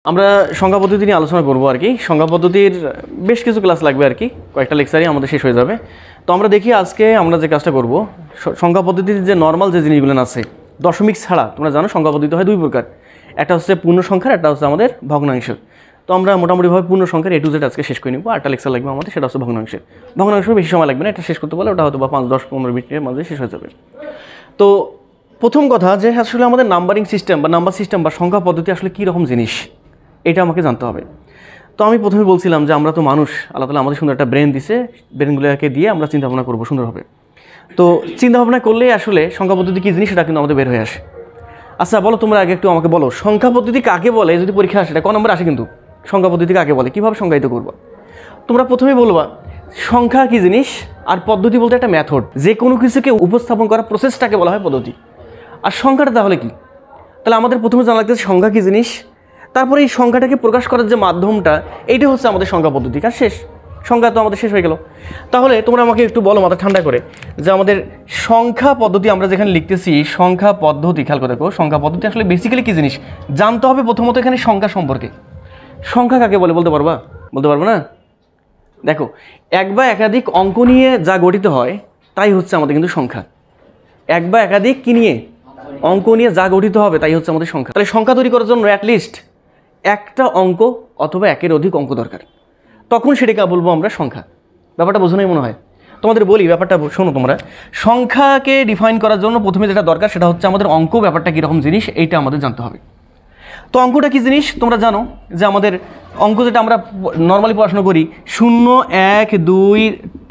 আমরা সংখ্যা পদ্ধতি নিয়ে আলোচনা করবো আর কি। সংখ্যা পদ্ধতির বেশ কিছু ক্লাস লাগবে আর কি, কয়েকটা লেকচারই আমাদের শেষ হয়ে যাবে। তো আমরা দেখি আজকে আমরা যে কাজটা করব, সংখ্যা পদ্ধতির যে নর্মাল যে জিনিসগুলো আছে দশমিক ছাড়া, তোমরা জানো সংখ্যা পদ্ধতি হয় দুই প্রকার, একটা হচ্ছে পূর্ণ সংখ্যার, একটা হচ্ছে আমাদের ভগ্নাংশের। তো আমরা মোটামুটিভাবে পূর্ণ সংখ্যার A to Z আজকে শেষ করে নিব। আরেকটা লেকচার লাগবে আমাদের, সেটা হচ্ছে ভগ্নাংশের। ভগ্নাংশের বেশি সময় লাগবে না, এটা শেষ করতে পারলে ওটা হয়তো বা 5, 10, 15 মিনিটের মাঝে শেষ হয়ে যাবে। তো প্রথম কথা যে আসলে আমাদের নাম্বারিং সিস্টেম বা নাম্বার সিস্টেম বা সংখ্যা পদ্ধতি আসলে কী রকম জিনিস, এটা আমাকে জানতে হবে। তো আমি প্রথমে বলছিলাম যে আমরা তো মানুষ, আল্লাহ তাআলা আমাদের সুন্দর একটা ব্রেন দিছে, ব্রেনগুলোকে দিয়ে আমরা চিন্তাভাবনা করবো সুন্দরভাবে। তো চিন্তাভাবনা করলে আসলে সংখ্যা পদ্ধতি কী জিনিস সেটা কিন্তু আমাদের বের হয়ে আসে। আচ্ছা বলো তোমরা আগে একটু আমাকে বলো, সংখ্যা পদ্ধতি কাকে বলে? যদি পরীক্ষা আসে, এটা ক নম্বর আসে কিন্তু, সংখ্যা পদ্ধতি কাকে বলে, কীভাবে সংজ্ঞায়িত করবো? তোমরা প্রথমে বলবা সংখ্যা কী জিনিস, আর পদ্ধতি বলতে একটা মেথড, যে কোনো কিছুকে উপস্থাপন করার প্রসেসটাকে বলা হয় পদ্ধতি। আর সংখ্যাটা তাহলে কি? তাহলে আমাদের প্রথমে জানা লাগতেছে সংখ্যা কী জিনিস, তারপরে এই সংখ্যাটাকে প্রকাশ করার যে মাধ্যমটা, এইটা হচ্ছে আমাদের সংখ্যা পদ্ধতি। কাজ শেষ, সংখ্যা তো আমাদের শেষ হয়ে গেল। তাহলে তোমরা আমাকে একটু বলো মাথা ঠান্ডা করে, যে আমাদের সংখ্যা পদ্ধতি আমরা যেখানে লিখতেছি, সংখ্যা পদ্ধতি, খেয়াল করে দেখো সংখ্যা পদ্ধতি আসলে বেসিক্যালি কী জিনিস জানতে হবে প্রথমত এখানে সংখ্যা সম্পর্কে। সংখ্যা কাকে বলে বলতে পারবা? বলতে পারবো না? দেখো, এক বা একাধিক অঙ্ক নিয়ে যা গঠিত হয় তাই হচ্ছে আমাদের কিন্তু সংখ্যা। এক বা একাধিক কী নিয়ে? অঙ্ক নিয়ে যা গঠিত হবে তাই হচ্ছে আমাদের সংখ্যা। তাহলে সংখ্যা তৈরি করার জন্য অ্যাটলিস্ট একটা অঙ্ক অথবা একের অধিক অঙ্ক দরকার, তখন সেটাকে বলবো আমরা সংখ্যা। ব্যাপারটা বোঝো নাই মনে হয়? তোমাদের বলি ব্যাপারটা শোনো তোমরা। সংখ্যাকে ডিফাইন করার জন্য প্রথমে যেটা দরকার সেটা হচ্ছে আমাদের অঙ্ক ব্যাপারটা কীরকম জিনিস, এইটা আমাদের জানতে হবে। তো অঙ্কটা কী জিনিস তোমরা জানো, যে আমাদের অঙ্ক যেটা আমরা নর্মালি পড়াশোনা করি, 0, 1, 2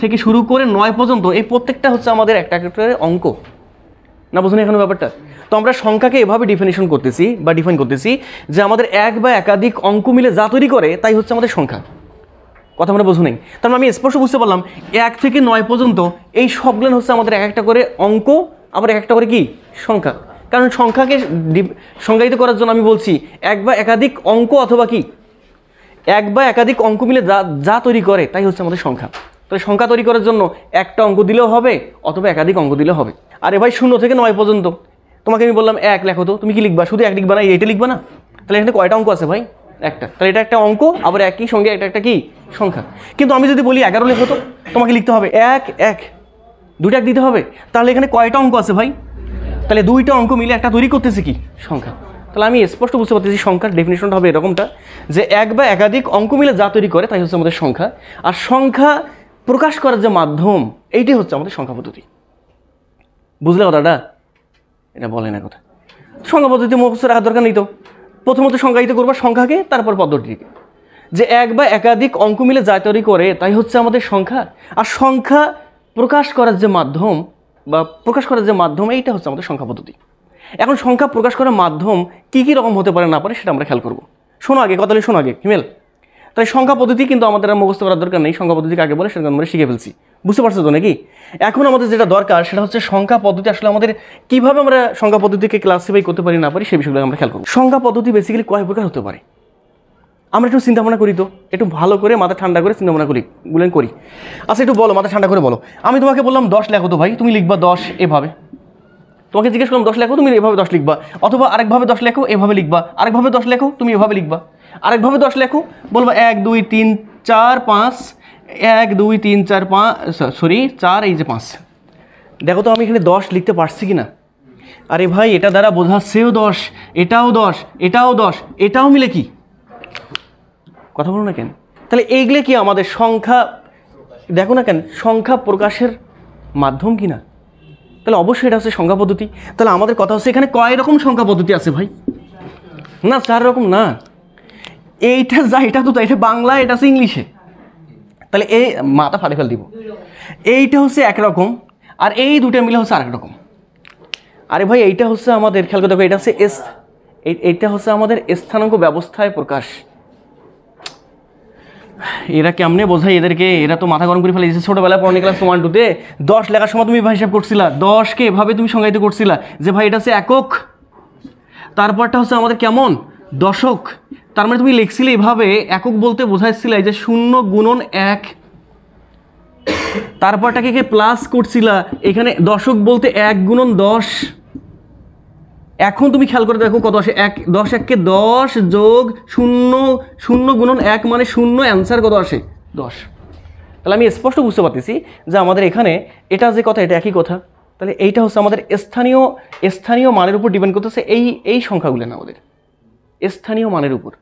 থেকে শুরু করে 9 পর্যন্ত, এই প্রত্যেকটা হচ্ছে আমাদের একটা একটা অঙ্ক। না বোঝো না এখানে ব্যাপারটা? তো আমরা সংখ্যাকে এভাবে ডিফিনিশন করতেছি বা ডিফাইন করতেছি যে আমাদের এক বা একাধিক অঙ্ক মিলে যা তৈরি করে তাই হচ্ছে আমাদের সংখ্যা। কথা আমরা বোঝো নেই? তার মানে আমি স্পষ্ট বুঝতে পারলাম 1 থেকে 9 পর্যন্ত এই সবগুলো হচ্ছে আমাদের এক একটা করে অঙ্ক, আবার এক একটা করে কি সংখ্যা। কারণ সংখ্যাকে সংজ্ঞায়িত করার জন্য আমি বলছি এক বা একাধিক অঙ্ক অথবা কি এক বা একাধিক অঙ্ক মিলে যা তৈরি করে তাই হচ্ছে আমাদের সংখ্যা। তাহলে সংখ্যা তৈরি করার জন্য একটা অঙ্ক দিলেও হবে অথবা একাধিক অঙ্ক দিলেও হবে। আরে ভাই 0 থেকে 9 পর্যন্ত তোমাকে আমি বললাম 1 লেখো, তো তুমি কি লিখবা? শুধু 1 লিখবা না, এইটা লিখবা না? তাহলে এখানে কয়টা অঙ্ক আছে ভাই? একটা। তাহলে এটা একটা অঙ্ক, আবার একই সঙ্গে এটা একটা কি সংখ্যা। কিন্তু আমি যদি বলি 11 লেখো, তো তোমাকে লিখতে হবে 1, 1, 2টা দিতে হবে। তাহলে এখানে কয়টা অঙ্ক আছে ভাই? তাহলে 2টা অঙ্ক মিলে একটা তৈরি করতেছে কি সংখ্যা। তাহলে আমি স্পষ্ট বুঝতে পারতেছি সংখ্যার ডেফিনেশনটা হবে এরকমটা, যে এক বা একাধিক অঙ্ক মিলে যা তৈরি করে তাই হচ্ছে আমাদের সংখ্যা। আর সংখ্যা প্রকাশ করার যে মাধ্যম, এইটাই হচ্ছে আমাদের সংখ্যা পদ্ধতি। বুঝলে কথাটা? এটা বলে না কথা। সংখ্যা পদ্ধতি মুখস্থ রাখার দরকার নেই। তো প্রথমত সংজ্ঞায়িত করবো সংখ্যাকে, তারপর পদ্ধতিকে, যে এক বা একাধিক অঙ্ক মিলে যা তৈরি করে তাই হচ্ছে আমাদের সংখ্যা। আর সংখ্যা প্রকাশ করার যে মাধ্যম বা প্রকাশ করার যে মাধ্যম, এইটা হচ্ছে আমাদের সংখ্যা পদ্ধতি। এখন সংখ্যা প্রকাশ করার মাধ্যম কী কী রকম হতে পারে না পারে সেটা আমরা খেয়াল করবো। শোনো আগে কথা, শোনো আগে হিমেল। তাই সংখ্যা পদ্ধতি কিন্তু আমাদের আর মুখস্থ করার দরকার নেই, সংখ্যা পদ্ধতি কাকে বলে সেটা আমরা শিখে ফেলছি। বুঝতে পারছো তো নাকি? এখন আমাদের যেটা দরকার সেটা হচ্ছে সংখ্যা পদ্ধতি আসলে আমাদের কীভাবে আমরা সংখ্যা পদ্ধতিকে ক্লাসিফাই করতে পারি না পারি সেই বিষয়গুলো আমরা খেয়াল করবো। সংখ্যা পদ্ধতি বেসিক্যালি কয় প্রকার হতে পারে আমরা একটু চিন্তা ভাবনা করি। তো একটু ভালো করে মাথা ঠান্ডা করে চিন্তা ভাবনা করি। আচ্ছা একটু বলো, মাথা ঠান্ডা করে বলো। আমি তোমাকে বললাম 10 লেখো, তো ভাই তুমি লিখবা 10 এভাবে। তোমাকে জিজ্ঞেস করলাম 10 লেখো, তুমি এভাবে 10 লিখবা, অথবা আরেকভাবে 10 লেখো এভাবে লিখবা, আরেকভাবে 10 লেখো তুমি এভাবে লিখবা, আরেকভাবে 10 লেখো বলবা 1, 2, 3, 4, 5, 1, 2, 3, 4, 5, সরি 4, এই যে 5। দেখো তো আমি এখানে 10 লিখতে পারছি কি না? আরে ভাই এটা দ্বারা বোঝাচ্ছেও 10, এটাও 10, এটাও 10, এটাও মিলে কি? কথা বলো না কেন? তাহলে এইগুলো কি আমাদের সংখ্যা? দেখো না কেন, সংখ্যা প্রকাশের মাধ্যম কি না? তাহলে অবশ্যই এটা হচ্ছে সংখ্যা পদ্ধতি। তাহলে আমাদের কথা হচ্ছে এখানে কয় রকম সংখ্যা পদ্ধতি আছে ভাই? না 4 রকম না, এইটা যা এটা তো এটা বাংলা, এটা আছে ইংলিশে। তাহলে এই মাথা ফাটে ফেল দিব। এইটা হচ্ছে একরকম, আর এই দুটো মিলে হচ্ছে আরেক রকম। আরে ভাই এইটা হচ্ছে আমাদের, খেয়াল করে দেখো, এটা হচ্ছে এইটা হচ্ছে আমাদের স্থানাঙ্ক ব্যবস্থায় প্রকাশ। এরা কেমনে বোঝাই এদেরকে? এরা তো মাথা গরম করে ফেলে দিয়েছে। ছোটোবেলায় পড়ানি ক্লাস 1, 2-তে 10 লেখার সময় তুমি হিসাব করছিলা, 10কে এভাবে তুমি সংজ্ঞায়িত করছিলা যে ভাই এটা হচ্ছে একক, তারপরটা হচ্ছে আমাদের কেমন দশক। তার মানে তুমি লিখছিলে এভাবে, একক বলতে বোঝাইছিলে যে 0 গুণন 1, তারপরটাকে প্লাস করছিলা এখানে দশক বলতে 1 গুণন 10। এখন তুমি খেয়াল করে দেখো কত আসে, 10 এককে 10 যোগ 0 0 গুণন 1 মানে 0, অ্যান্সার কত আসে 10। তাহলে আমি স্পষ্ট বুঝতে পারতেছি যে আমাদের এখানে এটা যে কথা এটা একই কথা। তাহলে এইটা হচ্ছে আমাদের স্থানীয় মানের উপর ডিপেন্ড করতেছে, এই সংখ্যাগুলো না, আমাদের স্থানীয় মানের উপর,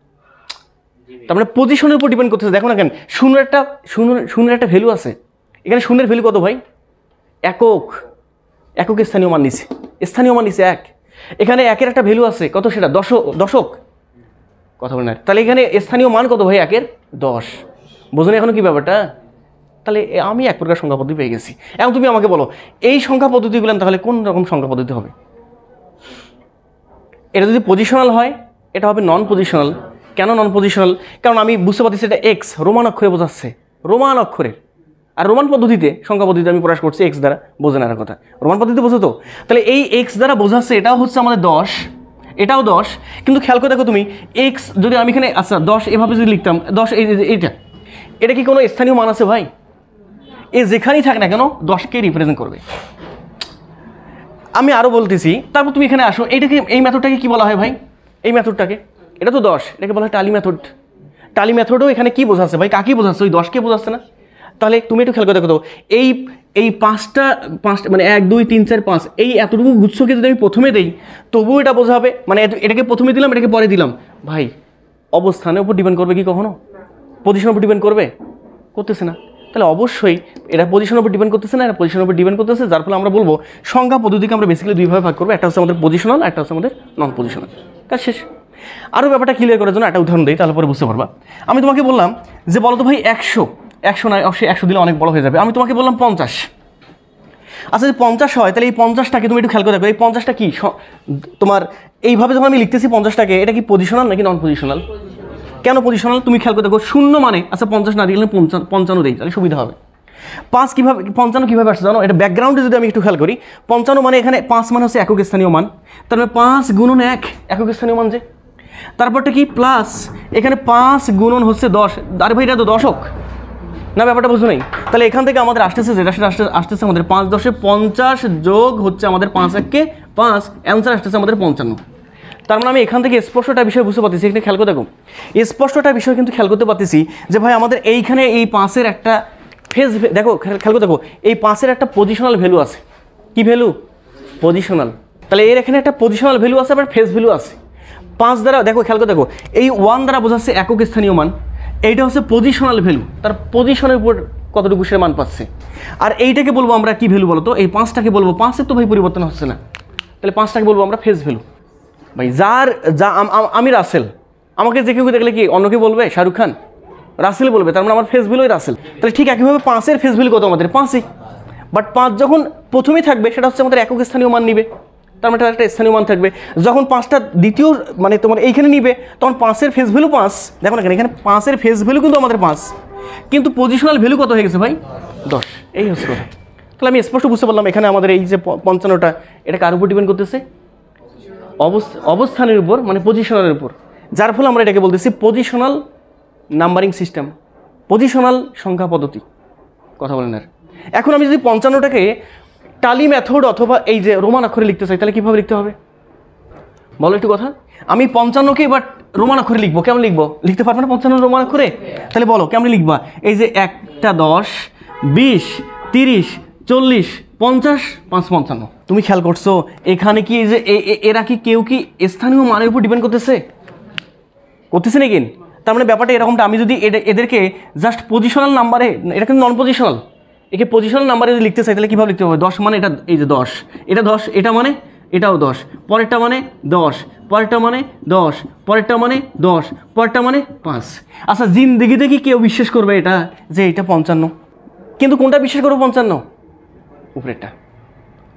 তার মানে পজিশনের উপর ডিপেন্ড করতেছে। দেখো না কেন, শূন্যের একটা ভ্যালু আছে, এখানে শূন্যের ভ্যালু কত ভাই, একক স্থানীয় মান নিছে, স্থানীয় মান নিছে 1। এখানে একের একটা ভ্যালু আছে কত, সেটা দশক, কথা বলে না। তাহলে এখানে স্থানীয় মান কত ভাই, 1-এর 10। বোঝো না এখনো কি ব্যাপারটা? তাহলে আমি এক প্রকার সংখ্যা পদ্ধতি পেয়ে গেছি। এখন তুমি আমাকে বলো এই সংখ্যা পদ্ধতিগুলো তাহলে কোন রকম সংখ্যা পদ্ধতি হবে? এটা যদি পজিশনাল হয় এটা হবে নন পজিশনাল। কেন নন পজিশনাল? কারণ আমি বুঝতে পারছি এটা এক্স রোমান অক্ষরে বোঝাচ্ছে, রোমান অক্ষরে। আর রোমান পদ্ধতিতে, সংখ্যা পদ্ধতিতে আমি প্রকাশ করছি এক্স দ্বারা, বোঝে না কথা, রোমান পদ্ধতিতে বোঝো তো। তাহলে এই এক্স দ্বারা বোঝাচ্ছে, এটাও হচ্ছে আমাদের 10, এটাও 10। কিন্তু খেয়াল করে দেখো তুমি, এক্স যদি আমি এখানে আচ্ছা 10 এভাবে যদি লিখতাম, 10 এটা কি কোনো স্থানীয় মান আছে ভাই? এ যেখানেই থাক না কেন 10কে রিপ্রেজেন্ট করবে। আমি আরও বলতেছি, তারপর তুমি এখানে আসো, এইটাকে, এই মেথডটাকে কি বলা হয় ভাই? এই মেথডটাকে, এটা তো 10, এটাকে বলা হয় টালি মেথড। টালি মেথডও এখানে কি বোঝাচ্ছে ভাই, কাকে বোঝাচ্ছে? ওই 10কে বোঝাচ্ছে না? তাহলে তুমি একটু খেয়াল করে দেখো তো, এই পাঁচটা মানে 1 2 3 4 5 এই এতটুকু গুচ্ছকে যদি আমি প্রথমে দেই তবুও এটা বোঝাবে, মানে এটাকে প্রথমে দিলাম এটাকে পরে দিলাম, ভাই অবস্থানের উপর ডিপেন্ড করবে কি কখনো? পজিশনের উপর ডিপেন্ড করতেছে না। তাহলে অবশ্যই এটা পজিশনের উপর ডিপেন্ড করতেছে না, এটা পজিশনের উপর ডিপেন্ড করতেছে। যার ফলে আমরা বলবো সংখ্যা পদ্ধতিকে আমরা বেসিক্যালি দুইভাবে ভাগ করবো, একটা হচ্ছে আমাদের পজিশনাল, একটা হচ্ছে আমাদের নন পজিশনাল। কাজ শেষ। আরও ব্যাপারটা ক্লিয়ার করার জন্য একটা উদাহরণ দিই, তাহলে পরে বুঝতে পারবা। আমি তোমাকে বললাম যে বলো তো ভাই 100 না, অবশ্যই 100 দিলে অনেক বড় হয়ে যাবে। আমি তোমাকে বললাম 50। আচ্ছা যদি 50 হয় তাহলে এই 50টাকে তুমি একটু খেয়াল করে দেখো, এই 50টা কি তোমার এইভাবে যখন আমি লিখতেছি 50টাকে, এটা কি পজিশনাল নাকি নন পজিশনাল? কেন পজিশনাল? তুমি খেয়াল করে দেখো, 0 মানে আচ্ছা 50 না দিলে 55 দিই, তাহলে সুবিধা হবে। 5 কীভাবে, 55 কীভাবে আসছে জানো? এটা ব্যাকগ্রাউন্ডে যদি আমি একটু খেয়াল করি, 55 মানে এখানে 5 মানে হচ্ছে একক স্থানীয় মান, তার মানে 5 গুণন 1 একক স্থানীয় মান যে। তারপরটা কি প্লাস, এখানে 5 গুণন হচ্ছে 10। আরে ভাই এটা তো দশক না, ব্যাপারটা বুঝো নাই? তাহলে এখান থেকে আমাদের আসতেছে যেটা, সেটা আসতেছে আমাদের 5 10 50 যোগ হচ্ছে আমাদের 5 1 5, অ্যান্সার আসতেছে আমাদের 55। তার মানে আমি এখান থেকে স্পষ্টটা বিষয় বুঝতে পারতেছি। এখানে খেয়াল করে দেখো, স্পষ্টটা বিষয় কিন্তু খেয়াল করতে পারতেছি যে ভাই আমাদের এইখানে এই 5-এর একটা ফেজ, দেখো খেয়াল করে দেখো, এই 5-এর একটা পজিশনাল ভ্যালু আছে। কি ভ্যালু? পজিশনাল। তাহলে এর এখানে একটা পজিশনাল ভ্যালু আছে, আবার ফেজ ভ্যালু আছে। 5 দ্বারা দেখো, খেয়াল করে দেখো, এই 1 দ্বারা বোঝাচ্ছে একক স্থানীয় মান, এইটা হচ্ছে পজিশনাল ভ্যালু, তার পজিশনের উপর কতটুকু সে মান পাচ্ছে। আর এইটাকে বলবো আমরা কি ভ্যালু বলো তো? এই 5টাকে বলবো, 5-এর তো ভাই পরিবর্তন হচ্ছে না, তাহলে 5টাকে বলবো আমরা ফেজ ভ্যালু। ভাই আমি রাসেল, আমাকে যে কেউ দেখলে কি অন্যকে বলবে শাহরুখ খান? রাসেল বলবে, তার মানে আমার ফেস ভ্যালুই রাসেল। তাহলে ঠিক একইভাবে 5-এর ফেস ভ্যালু কত? আমাদের 5-ই। বাট 5 যখন প্রথমেই থাকবে সেটা হচ্ছে আমাদের একক স্থানীয় মান নিবে, তার মানে একটা স্থানীয় মান থাকবে। যখন 5টা দ্বিতীয় মানে তোমার এইখানে নিবে তখন 5-এর ফেস ভ্যালু 5। দেখো না কেন, এখানে 5-এর ফেস ভ্যালু কিন্তু আমাদের 5, কিন্তু পজিশনাল ভ্যালু কত হয়ে গেছে ভাই? 10। এই হচ্ছে কথা। তাহলে আমি স্পষ্ট বুঝতে পারলাম এখানে আমাদের এই যে 55টা, এটা কার উপর ডিপেন্ড করতেছে? অবস্থানের উপর, মানে পজিশনালের উপর। যার ফলে আমরা এটাকে বলতেছি পজিশনাল নাম্বারিং সিস্টেম, পজিশনাল সংখ্যা পদ্ধতি। কথা বলেন। আর এখন আমি যদি 55টাকে টালি মেথড অথবা এই যে রোমান অক্ষরে লিখতে চাই, তাহলে কীভাবে লিখতে হবে বলো একটু কথা? আমি 55কে বাট রোমান অক্ষরে লিখবো, কেমন লিখবো? লিখতে পারবো না 55 রোমান অক্ষরে? তাহলে বলো কেমন লিখবা? এই যে 1টা 10 20 30 40 50 5 55। তুমি খেয়াল করছো এখানে কি এই যে এরা কি কেউ কি স্থানীয় মানের উপর ডিপেন্ড করতেছে নাকি? তার মানে ব্যাপারটা এরকমটা, আমি যদি এদেরকে জাস্ট পজিশনাল নাম্বারে, এটা কিন্তু নন পজিশনাল, একে পজিশনাল নাম্বারে যদি লিখতে চাই তাহলে কীভাবে লিখতে হবে? 10 মানে এটা, এই যে 10, এটা 10, এটা মানে এটাও 10, পরেরটা মানে 10, পরেরটা মানে 10, পরেরটা মানে 10, পরেরটা মানে 5। আচ্ছা জিন্দেগিতে কি কেউ বিশ্বাস করবে এটা যে এটা 55? কিন্তু কোনটা বিশ্বাস করবো? 55 উপরেরটা।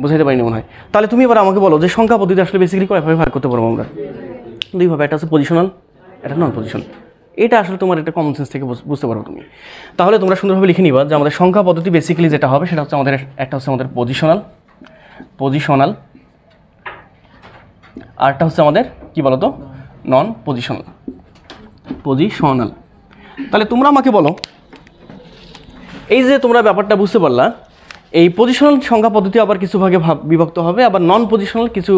বোঝাইতে পারিনি মনে হয়। তাহলে তুমি এবার আমাকে বলো যে সংখ্যা পদ্ধতি আসলে বেসিক্যালি কয়ভাবে ভাগ করতে পারবো আমরা? দুইভাবে, একটা হচ্ছে পজিশনাল, এটা নন পজিশনাল। এটা আসলে তোমার একটা কমন সেন্স থেকে বুঝতে পারো তুমি। তাহলে তোমরা সুন্দরভাবে লিখে নিবা যে আমাদের সংখ্যা পদ্ধতি বেসিক্যালি যেটা হবে সেটা হচ্ছে আমাদের একটা হচ্ছে আমাদের পজিশনাল, আরটা হচ্ছে আমাদের কি বলো তো? নন পজিশনাল। তাহলে তোমরা আমাকে বলো, এই যে তোমরা ব্যাপারটা বুঝতে পারলা, এই পজিশনাল সংখ্যা পদ্ধতি আবার কিছু ভাগে বিভক্ত হবে, আবার নন পজিশনাল কিছু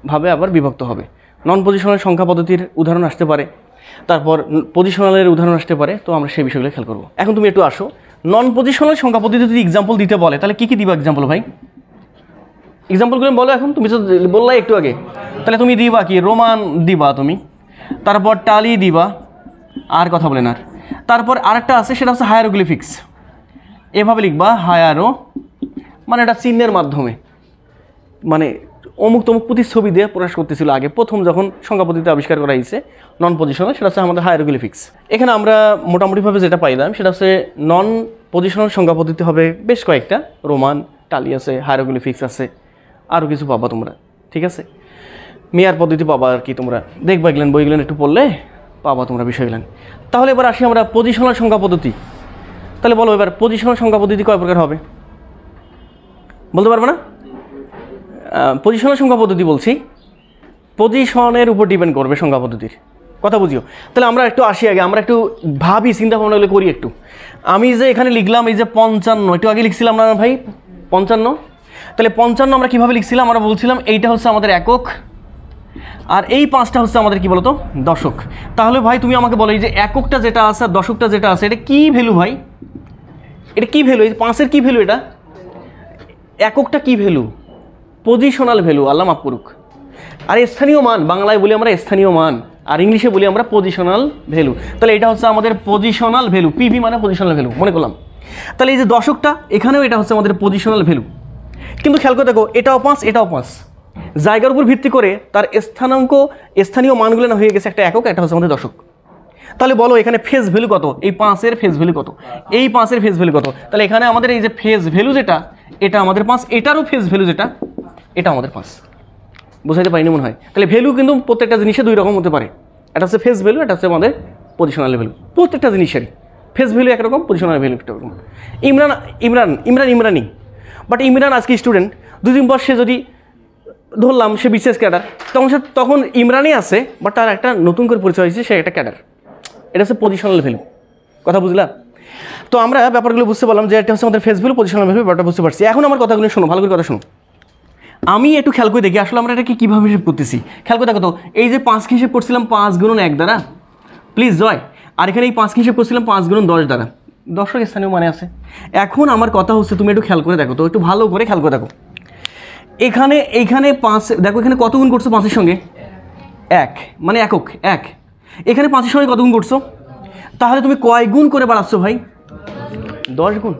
ভাবে আবার বিভক্ত হবে। নন পজিশনাল সংখ্যা পদ্ধতির উদাহরণ আসতে পারে, তারপর পজিশনালের উদাহরণ আসতে পারে। তো আমরা সেই বিষয়গুলো খেয়াল করবো। এখন তুমি একটু আসো, নন পজিশনাল সংখ্যা পদ্ধতি যদি এক্সাম্পল দিতে বলে তাহলে কী কী দিবা এক্সাম্পল ভাই? এক্সাম্পলগুলো বলো। এখন তুমি তো বললাই একটু আগে, তাহলে তুমি দিবা কি? রোমান দিবা তুমি, তারপর টালি দিবা, আর কথা বলেন আর। তারপর আরেকটা আছে, সেটা হচ্ছে হায়ারোগ্লিফিক্স। এভাবে লিখবা হায়ারো, মানে এটা চিহ্নের মাধ্যমে, মানে অমুক তমুক প্রতিচ্ছবি দিয়ে প্রকাশ করতেছিল আগে প্রথম যখন সংখ্যা পদ্ধতি আবিষ্কার করা হয়েছে নন পজিশনাল, সেটা হচ্ছে আমাদের হায়ারোগ্লিফিক্স। এখানে আমরা মোটামুটিভাবে যেটা পাইলাম সেটা হচ্ছে নন পজিশনাল সংখ্যা পদ্ধতি হবে বেশ কয়েকটা, রোমান, টালি আছে, হায়ারোগ্লিফিক্স আছে, আরও কিছু পাবা তোমরা, ঠিক আছে। মেয়ার পদ্ধতি পাবা আর কি, তোমরা দেখবা এগুলেন, বইগুলেন একটু পড়লে পাবা তোমরা বিষয়গুলেন। তাহলে এবার আসি আমরা পজিশনাল সংখ্যা পদ্ধতি। তাহলে বলো এবার পজিশনাল সংখ্যা পদ্ধতি কয় প্রকার হবে? বলতে পারবে না? পজিশনাল সংখ্যা পদ্ধতি বলছি, পজিশনের উপর ডিপেন্ড করবে সংখ্যা পদ্ধতির কথা, বুঝিও। তাহলে আমরা একটু আসি আগে, আমরা একটু ভাবি, চিন্তা ভাবনাগুলো করি একটু। আমি যে এখানে লিখলাম এই যে 55, একটু আগে লিখছিলাম না ভাই 55, তাহলে 55 আমরা কীভাবে লিখছিলাম? আমরা বলছিলাম এইটা হচ্ছে আমাদের একক, আর এই 5টা হচ্ছে আমাদের কি বলতো দশক। তাহলে ভাই তুমি আমাকে বলো, এই যে এককটা যেটা আছে আর দশকটা যেটা আছে, এটা কি ভ্যালু ভাই? এটা কি ভ্যালু? এই 5-এর কি ভ্যালু? এটা এককটা কি ভ্যালু? পজিশনাল ভ্যালু, আল্লাহ মাফ করুক। আর স্থানীয় মান, বাংলায় বলি আমরা স্থানীয় মান, আর ইংলিশে বলি আমরা পজিশনাল ভ্যালু। তাহলে এটা হচ্ছে আমাদের পজিশনাল ভ্যালু, পিভি মানে পজিশনাল ভ্যালু, মনে করলাম। তাহলে এই যে দশকটা, এখানেও এটা হচ্ছে আমাদের পজিশনাল ভ্যালু। কিন্তু খেয়াল করে দেখো, এটাও 5, এটাও 5, জায়গার উপর ভিত্তি করে তার স্থানাঙ্ক, স্থানীয় মানগুলো না হয়ে গেছে একটা একক, একটা হচ্ছে আমাদের দশক। তাহলে বলো এখানে ফেজ ভ্যালু কত? এই 5-এর ফেজ ভ্যালু কত? এই 5-এর ফেজ ভ্যালু কত? তাহলে এখানে আমাদের এই যে ফেজ ভ্যালু যেটা, এটা আমাদের 5, এটারও ফেজ ভ্যালু যেটা, এটা আমাদের 5। বোঝাইতে পারিনি মনে হয়। তাহলে ভ্যালু কিন্তু প্রত্যেকটা জিনিসে দুই রকম হতে পারে, এটা হচ্ছে ফেজ ভ্যালু, এটা হচ্ছে আমাদের পজিশনাল ভ্যালু। প্রত্যেকটা জিনিসেরই ফেজ ভ্যালু একরকম, পজিশনাল ভ্যালু একরকম। ইমরানি, বাট ইমরান আজকে স্টুডেন্ট, দুদিন পর সে যদি ধরলাম সে বিশেষ ক্যাডার, তখন ইমরানই আছে, বাট তার একটা নতুন করে পরিচয় হয়েছে, সে একটা ক্যাডার। এটা হচ্ছে পজিশনাল ভ্যালু, কথা বুঝলা? তো আমরা ব্যাপারগুলো বুঝতে পারলাম যে এটা হচ্ছে আমাদের ফেজ ভ্যালু, পজিশনাল ভ্যালু, ব্যাপারটা বুঝতে পারছি। এখন আমার কথাগুলো শোনো, ভালো করে কথা শোনো। আমি একটু খেয়াল করে দেখি আসলে আমরা এটাকে কীভাবে হিসেব করতেছি। খেয়াল করে দেখো তো, এই যে 5 হিসেব করছিলাম 5 গুণন 1 দ্বারা, প্লিজ জয়, আর এখানে এই 5 হিসেব করছিলাম 5 গুণন 10 দ্বারা, দশক স্থানীয় মানে আছে। এখন আমার কথা হচ্ছে তুমি একটু খেয়াল করে দেখো তো, একটু ভালো করে খেয়াল করে দেখো। এইখানে 5, দেখো এখানে কত গুণ করছো 5-এর সঙ্গে? 1, মানে একক 1। এখানে 5-এর সঙ্গে কত গুণ করছো? তাহলে তুমি কয় গুণ করে বাড়াচ্ছ ভাই? 10 গুণ।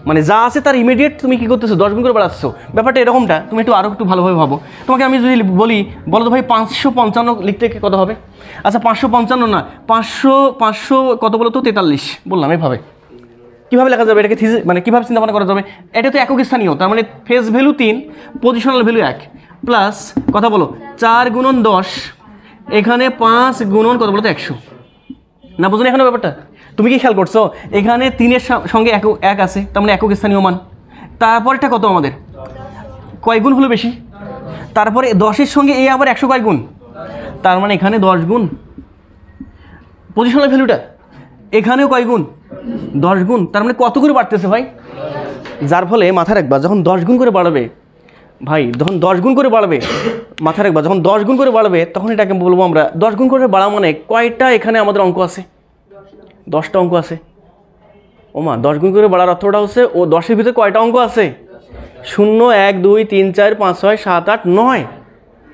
মানে যা আছে তার ইমিডিয়েট তুমি কী করতেছো? 10 গুণ করে বাড়াচ্ছো। ব্যাপারটা এরকমটা, তুমি একটু আরও একটু ভালোভাবে ভাবো। তোমাকে আমি যদি বলি, বলো তো ভাই 555 লিখতে কত হবে? আচ্ছা 555 না, 500 কত বলো তো? 43 বললাম। এভাবে কীভাবে লেখা যাবে এটাকে? মানে কীভাবে চিন্তা ভাবনা করা যাবে? এটা তো একক স্থানীয়, তার মানে phase value 3, positional value 1, plus কথা বলো 4 গুণন 10, এখানে 5 গুণন কত বলো তো 100। না বুঝুন এখানে ব্যাপারটা? তুমি কি খেয়াল করছো? এখানে 3-এর সঙ্গে 1 আছে, তার মানে একক স্থানীয় মান। তারপরটা কত আমাদের? কয় গুণ হলো বেশি? তারপরে 10-এর সঙ্গে এই আবার 100 কয় গুণ? তার মানে এখানে 10 গুণ। পজিশনাল ভ্যালুটা এখানেও কয় গুণ? 10 গুণ। তার মানে কত করে বাড়তেছে ভাই? যার ফলে মাথায় রাখবা, যখন 10 গুণ করে বাড়বে ভাই, যখন 10 গুণ করে বাড়বে, মাথায় রাখবা, যখন 10 গুণ করে বাড়বে তখন এটাকে বলবো আমরা 10 গুণ করে বাড়া মানে কয়টা এখানে আমাদের অঙ্ক আছে? 10টা অঙ্ক আছে। ওমা, 10 গুণ করে বাড়ার অর্থটা হচ্ছে ও 10-এর ভিতরে কয়টা অঙ্ক আছে? 0, 1, 2, 3, 4, 5, 6, 7, 8, 9,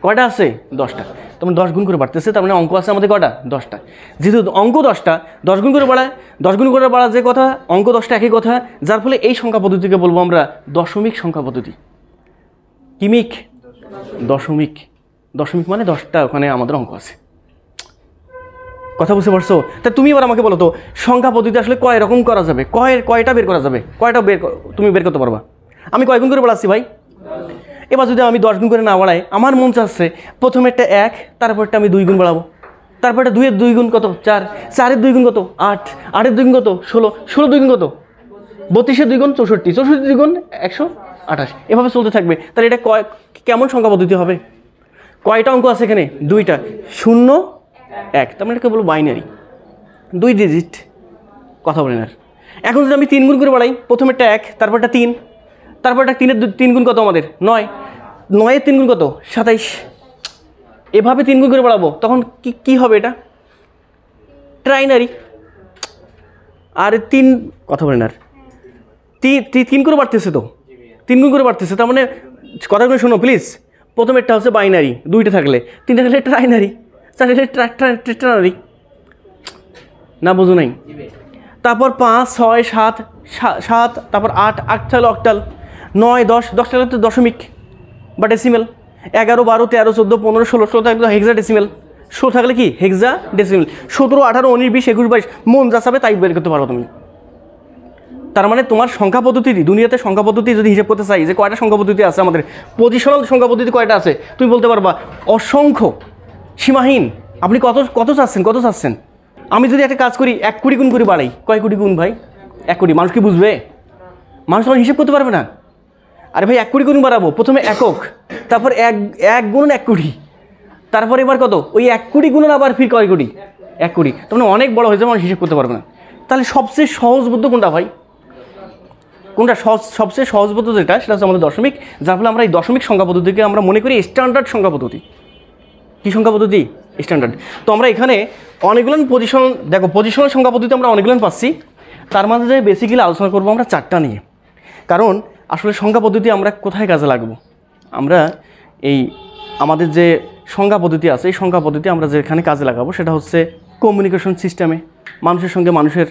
কয়টা আছে? 10টা। তার 10 গুণ করে বাড়তেছে, তার মানে অঙ্ক আছে আমাদের কয়টা? 10টা। যেহেতু অঙ্ক 10টা, 10 গুণ করে বাড়ায়, 10 গুণ করে বাড়া যে কথা, অঙ্ক 10টা একই কথা। যার ফলে এই সংখ্যা পদ্ধতিকে বলবো আমরা দশমিক সংখ্যা পদ্ধতি। কিমিক? দশমিক। দশমিক মানে 10টা ওখানে আমাদের অঙ্ক আছে। কথা বুঝতে পারছো? তা তুমি এবার আমাকে বলো তো, সংখ্যা পদ্ধতি আসলে কয় রকম করা যাবে? কয়টা বের করা যাবে? কয়টা তুমি বের করতে পারবা? আমি কয় গুণ করে বাড়াচ্ছি ভাই? এবার যদি আমি 10 গুণ করে না বাড়াই, আমার মন চাচ্ছে প্রথমে একটা 1, তারপরটা আমি 2 গুণ বাড়াবো, তারপরটা 2-এর 2 গুণ কত? 4, 4-এর 2 গুণ কত? 8, 8-এর 2 গুণ কত? 16, 16-এর 2 গুণ কত? 32-এর 2 গুণ 64, 64-এর 2 গুণ 128, এভাবে চলতে থাকবে। তাহলে এটা কেমন সংখ্যা পদ্ধতি হবে? কয়টা অঙ্ক আছে এখানে? 2টা, 0, 1, তার মানে এটাকে বলবো বাইনারি, 2 ডিজিট। কথা বলেন আর। এখন যদি আমি 3 গুণ করে বাড়াই, প্রথমেরটা 1, তারপরটা 3, তারপরটা 3-এর 3 গুণ কত আমাদের? 9, 9-এর 3 গুণ কত? 27। এভাবে 3 গুণ করে বাড়াবো, তখন কি হবে? এটা ট্রাইনারি। আর 3 কথা বলেন, আর 3 করে বাড়তেছে, তো 3 গুণ করে বাড়তেছে, তার মানে কথাগুলো শোনো প্লিজ। প্রথমেরটা হচ্ছে বাইনারি, 2টা থাকলে, 3টা থাকলে ট্রাইনারি, 4টা থাকলে ট্রাইনারি। না বুঝো নাই? তারপর 5, 6, 7, তারপর 8 থাকলে অক্টাল, 9, 10 থাকলে তো দশমিক বা ডেসিমেল, 11, 12, 13, 14, 15, 16 থাকলে হেক্সা ডেসিমেল, 16 থাকলে কি হেক্সা ডেসিমেল, 17, 18, 19, 20, 21, 22 মন যা চাবে তাই বের করতে পারো তুমি। তার মানে তোমার সংখ্যা পদ্ধতি, দুনিয়াতে সংখ্যা পদ্ধতি যদি হিসাব করতে চাই যে কয়টা সংখ্যা পদ্ধতি আছে, আমাদের পজিশনাল সংখ্যা পদ্ধতি কয়টা আছে, তুমি বলতে পারবা অসংখ্য, সীমাহীন। আপনি কত চাচ্ছেন? আমি যদি একটা কাজ করি 1 কোটি গুণ করে বাড়াই, কয় কোটি গুণ ভাই? 1 কোটি। মানুষ কি বুঝবে? মানুষ তখন হিসেব করতে পারবে না। আরে ভাই 1 কোটি গুণ বাড়াবো, প্রথমে একক, তারপর 1 গুণন 1 কোটি, তারপর এবার কত? ওই 1 কোটি গুণন আবার ফির কয় কোটি? 1 কোটি। তার মানে অনেক বড় হয়ে যাবে, মানুষ হিসেব করতে পারবে না। তাহলে সবচেয়ে সহজবোধ্য কোনটা ভাই? কোনটা সবচেয়ে সহজবোধ্য যেটা, সেটা হচ্ছে আমাদের দশমিক। যার ফলে আমরা এই দশমিক সংখ্যা পদ্ধতিকে আমরা মনে করি স্ট্যান্ডার্ড সংখ্যা পদ্ধতি। কী সংখ্যা পদ্ধতি? স্ট্যান্ডার্ড। তো আমরা এখানে অনেকগুলো পজিশনাল সংখ্যা পদ্ধতি আমরা অনেকগুলো পাচ্ছি। তার মাঝে বেসিক্যালি আলোচনা করবো আমরা 4টা নিয়ে। কারণ আসলে সংখ্যা পদ্ধতি আমরা কোথায় কাজে লাগবো? আমরা এই আমাদের যে সংখ্যা পদ্ধতি আছে, এই সংখ্যা পদ্ধতি আমরা যেখানে কাজে লাগাবো সেটা হচ্ছে কমিউনিকেশন সিস্টেমে, মানুষের সঙ্গে মানুষের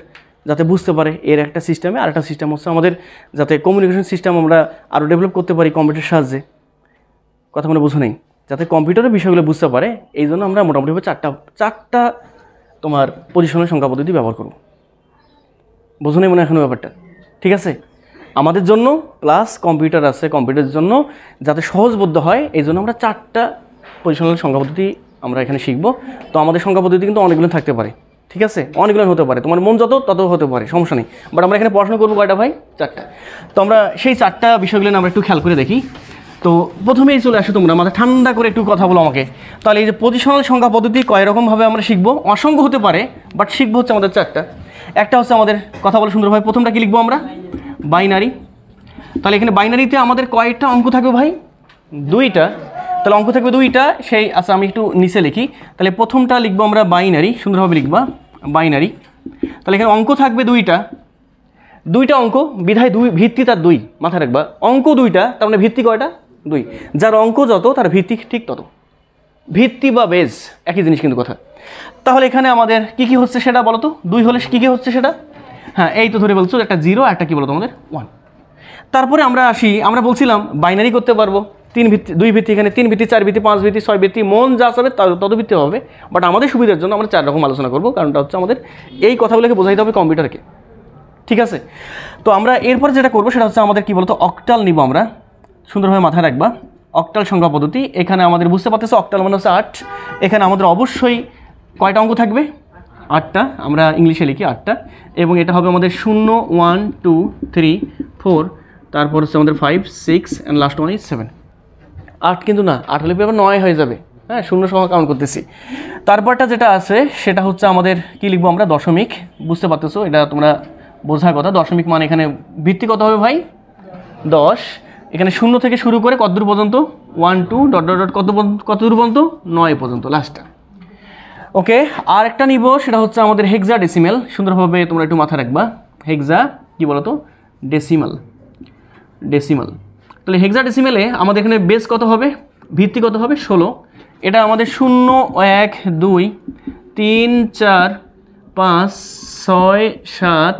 যাতে বুঝতে পারে এর একটা সিস্টেমে। আর একটা সিস্টেম হচ্ছে আমাদের যাতে কমিউনিকেশন সিস্টেম আমরা আরও ডেভেলপ করতে পারি কম্পিউটারের সাহায্যে। কথা মানে বুঝো নেই, যাতে কম্পিউটারের বিষয়গুলো বুঝতে পারে, এই জন্য আমরা মোটামুটিভাবে চারটা তোমার পজিশনের সংখ্যা পদ্ধতি ব্যবহার করব। বুঝো নেই মনে এখনও ব্যাপারটা? ঠিক আছে, আমাদের জন্য প্লাস কম্পিউটার আছে, কম্পিউটারের জন্য যাতে সহজবোধ্য হয়, এই জন্য আমরা 4টা পজিশনাল সংখ্যা পদ্ধতি আমরা এখানে শিখব। তো আমাদের সংখ্যা পদ্ধতি কিন্তু অনেকগুলো থাকতে পারে, ঠিক আছে, অনেকগুলো হতে পারে, তোমার মন তত হতে পারে, সমস্যা নেই। বাট আমরা এখানে পড়াশোনা করবো কয়টা ভাই? 4টা। তো আমরা সেই 4টা বিষয়গুলো আমরা একটু খেয়াল করে দেখি। তো প্রথমেই চলে আসো, তোমরা মাথা ঠান্ডা করে একটু কথা বলো আমাকে। তাহলে এই যে পজিশনাল সংখ্যা পদ্ধতি কয় রকমভাবে আমরা শিখবো? অসংখ্য হতে পারে, বাট শিখবো হচ্ছে আমাদের 4টা। একটা হচ্ছে আমাদের কথা বলে সুন্দরভাবে, প্রথমটা কি লিখবো আমরা? বাইনারি। তাহলে এখানে বাইনারিতে আমাদের কয়টা অঙ্ক থাকবে ভাই? 2টা। তাহলে অঙ্ক থাকবে 2টা। সেই আচ্ছা, আমি একটু নিচে লিখি। তাহলে প্রথমটা লিখবো আমরা বাইনারি, সুন্দরভাবে লিখবা বাইনারি। তাহলে এখানে অঙ্ক থাকবে 2টা অঙ্ক, বিধায় ভিত্তি তার 2, মাথায় রাখবা। অঙ্ক 2টা, তার মানে ভিত্তি কয়টা? 2। যার অঙ্ক যত তার ভিত্তি ঠিক তত। ভিত্তি বা বেজ একই জিনিস কিন্তু কথা। তাহলে এখানে আমাদের কি হচ্ছে সেটা বলো তো? 2 হলে কি হচ্ছে সেটা? হ্যাঁ, এই তো ধরে বলছো, একটা 0, একটা কি বলো তোমাদের 1। তারপরে আমরা আসি, আমরা বলছিলাম বাইনারি করতে পারবো 3 ভিত্তি, 2 ভিত্তি, এখানে 3 ভিত্তি, 4 ভিত্তি, 5 ভিত্তি, 6 ভিত্তি, মন যা চাবে তত ভিত্তি হবে। বাট আমাদের সুবিধার জন্য আমরা 4 রকম আলোচনা করবো, কারণটা হচ্ছে আমাদের এই কথাগুলোকে বোঝাইতে হবে কম্পিউটারকে, ঠিক আছে? তো আমরা এরপরে যেটা করবো সেটা হচ্ছে আমাদের কি বলতো, অক্টাল নিব আমরা। সুন্দরভাবে মাথায় রাখবা, অক্টাল সংখ্যা পদ্ধতি। এখানে আমাদের বুঝতে পারতেছে অক্টাল মানে হচ্ছে 8। এখানে আমাদের অবশ্যই কয়টা অঙ্ক থাকবে? 8টা। আমরা ইংলিশে লিখি 8টা। এবং এটা হবে আমাদের 0, 1, 2, 3, 4, তারপর হচ্ছে আমাদের 5, 6 অ্যান্ড লাস্ট ওয়ান ইজ 7। 8 কিন্তু না, 8 হলে এবার 9 হয়ে যাবে। হ্যাঁ, 0 সংখ্যা কাউন্ট করতেছি। তারপরটা যেটা আছে সেটা হচ্ছে আমাদের কি লিখবো আমরা? দশমিক। বুঝতে পারতেছো, এটা তোমরা বোঝার কথা। দশমিক মানে এখানে ভিত্তি কত হবে ভাই? 10। এখানে 0 থেকে শুরু করে কতদূর পর্যন্ত? 1, 2, ডট ডট ডট কতদূর পর্যন্ত? 9 পর্যন্ত, লাস্টটা। ওকে, আর একটা নিব, সেটা হচ্ছে আমাদের হেক্সা ডেসিমেল। সুন্দরভাবে তোমরা একটু মাথা রাখবা। হেক্সা কি বলো তো? ডেসিমাল। তাহলে হেক্সা ডেসিমেলে আমাদের এখানে বেস কত হবে? ভিত্তি কত হবে? 16। এটা আমাদের 0, 1, 2, 3, 4, 5, 6, 7,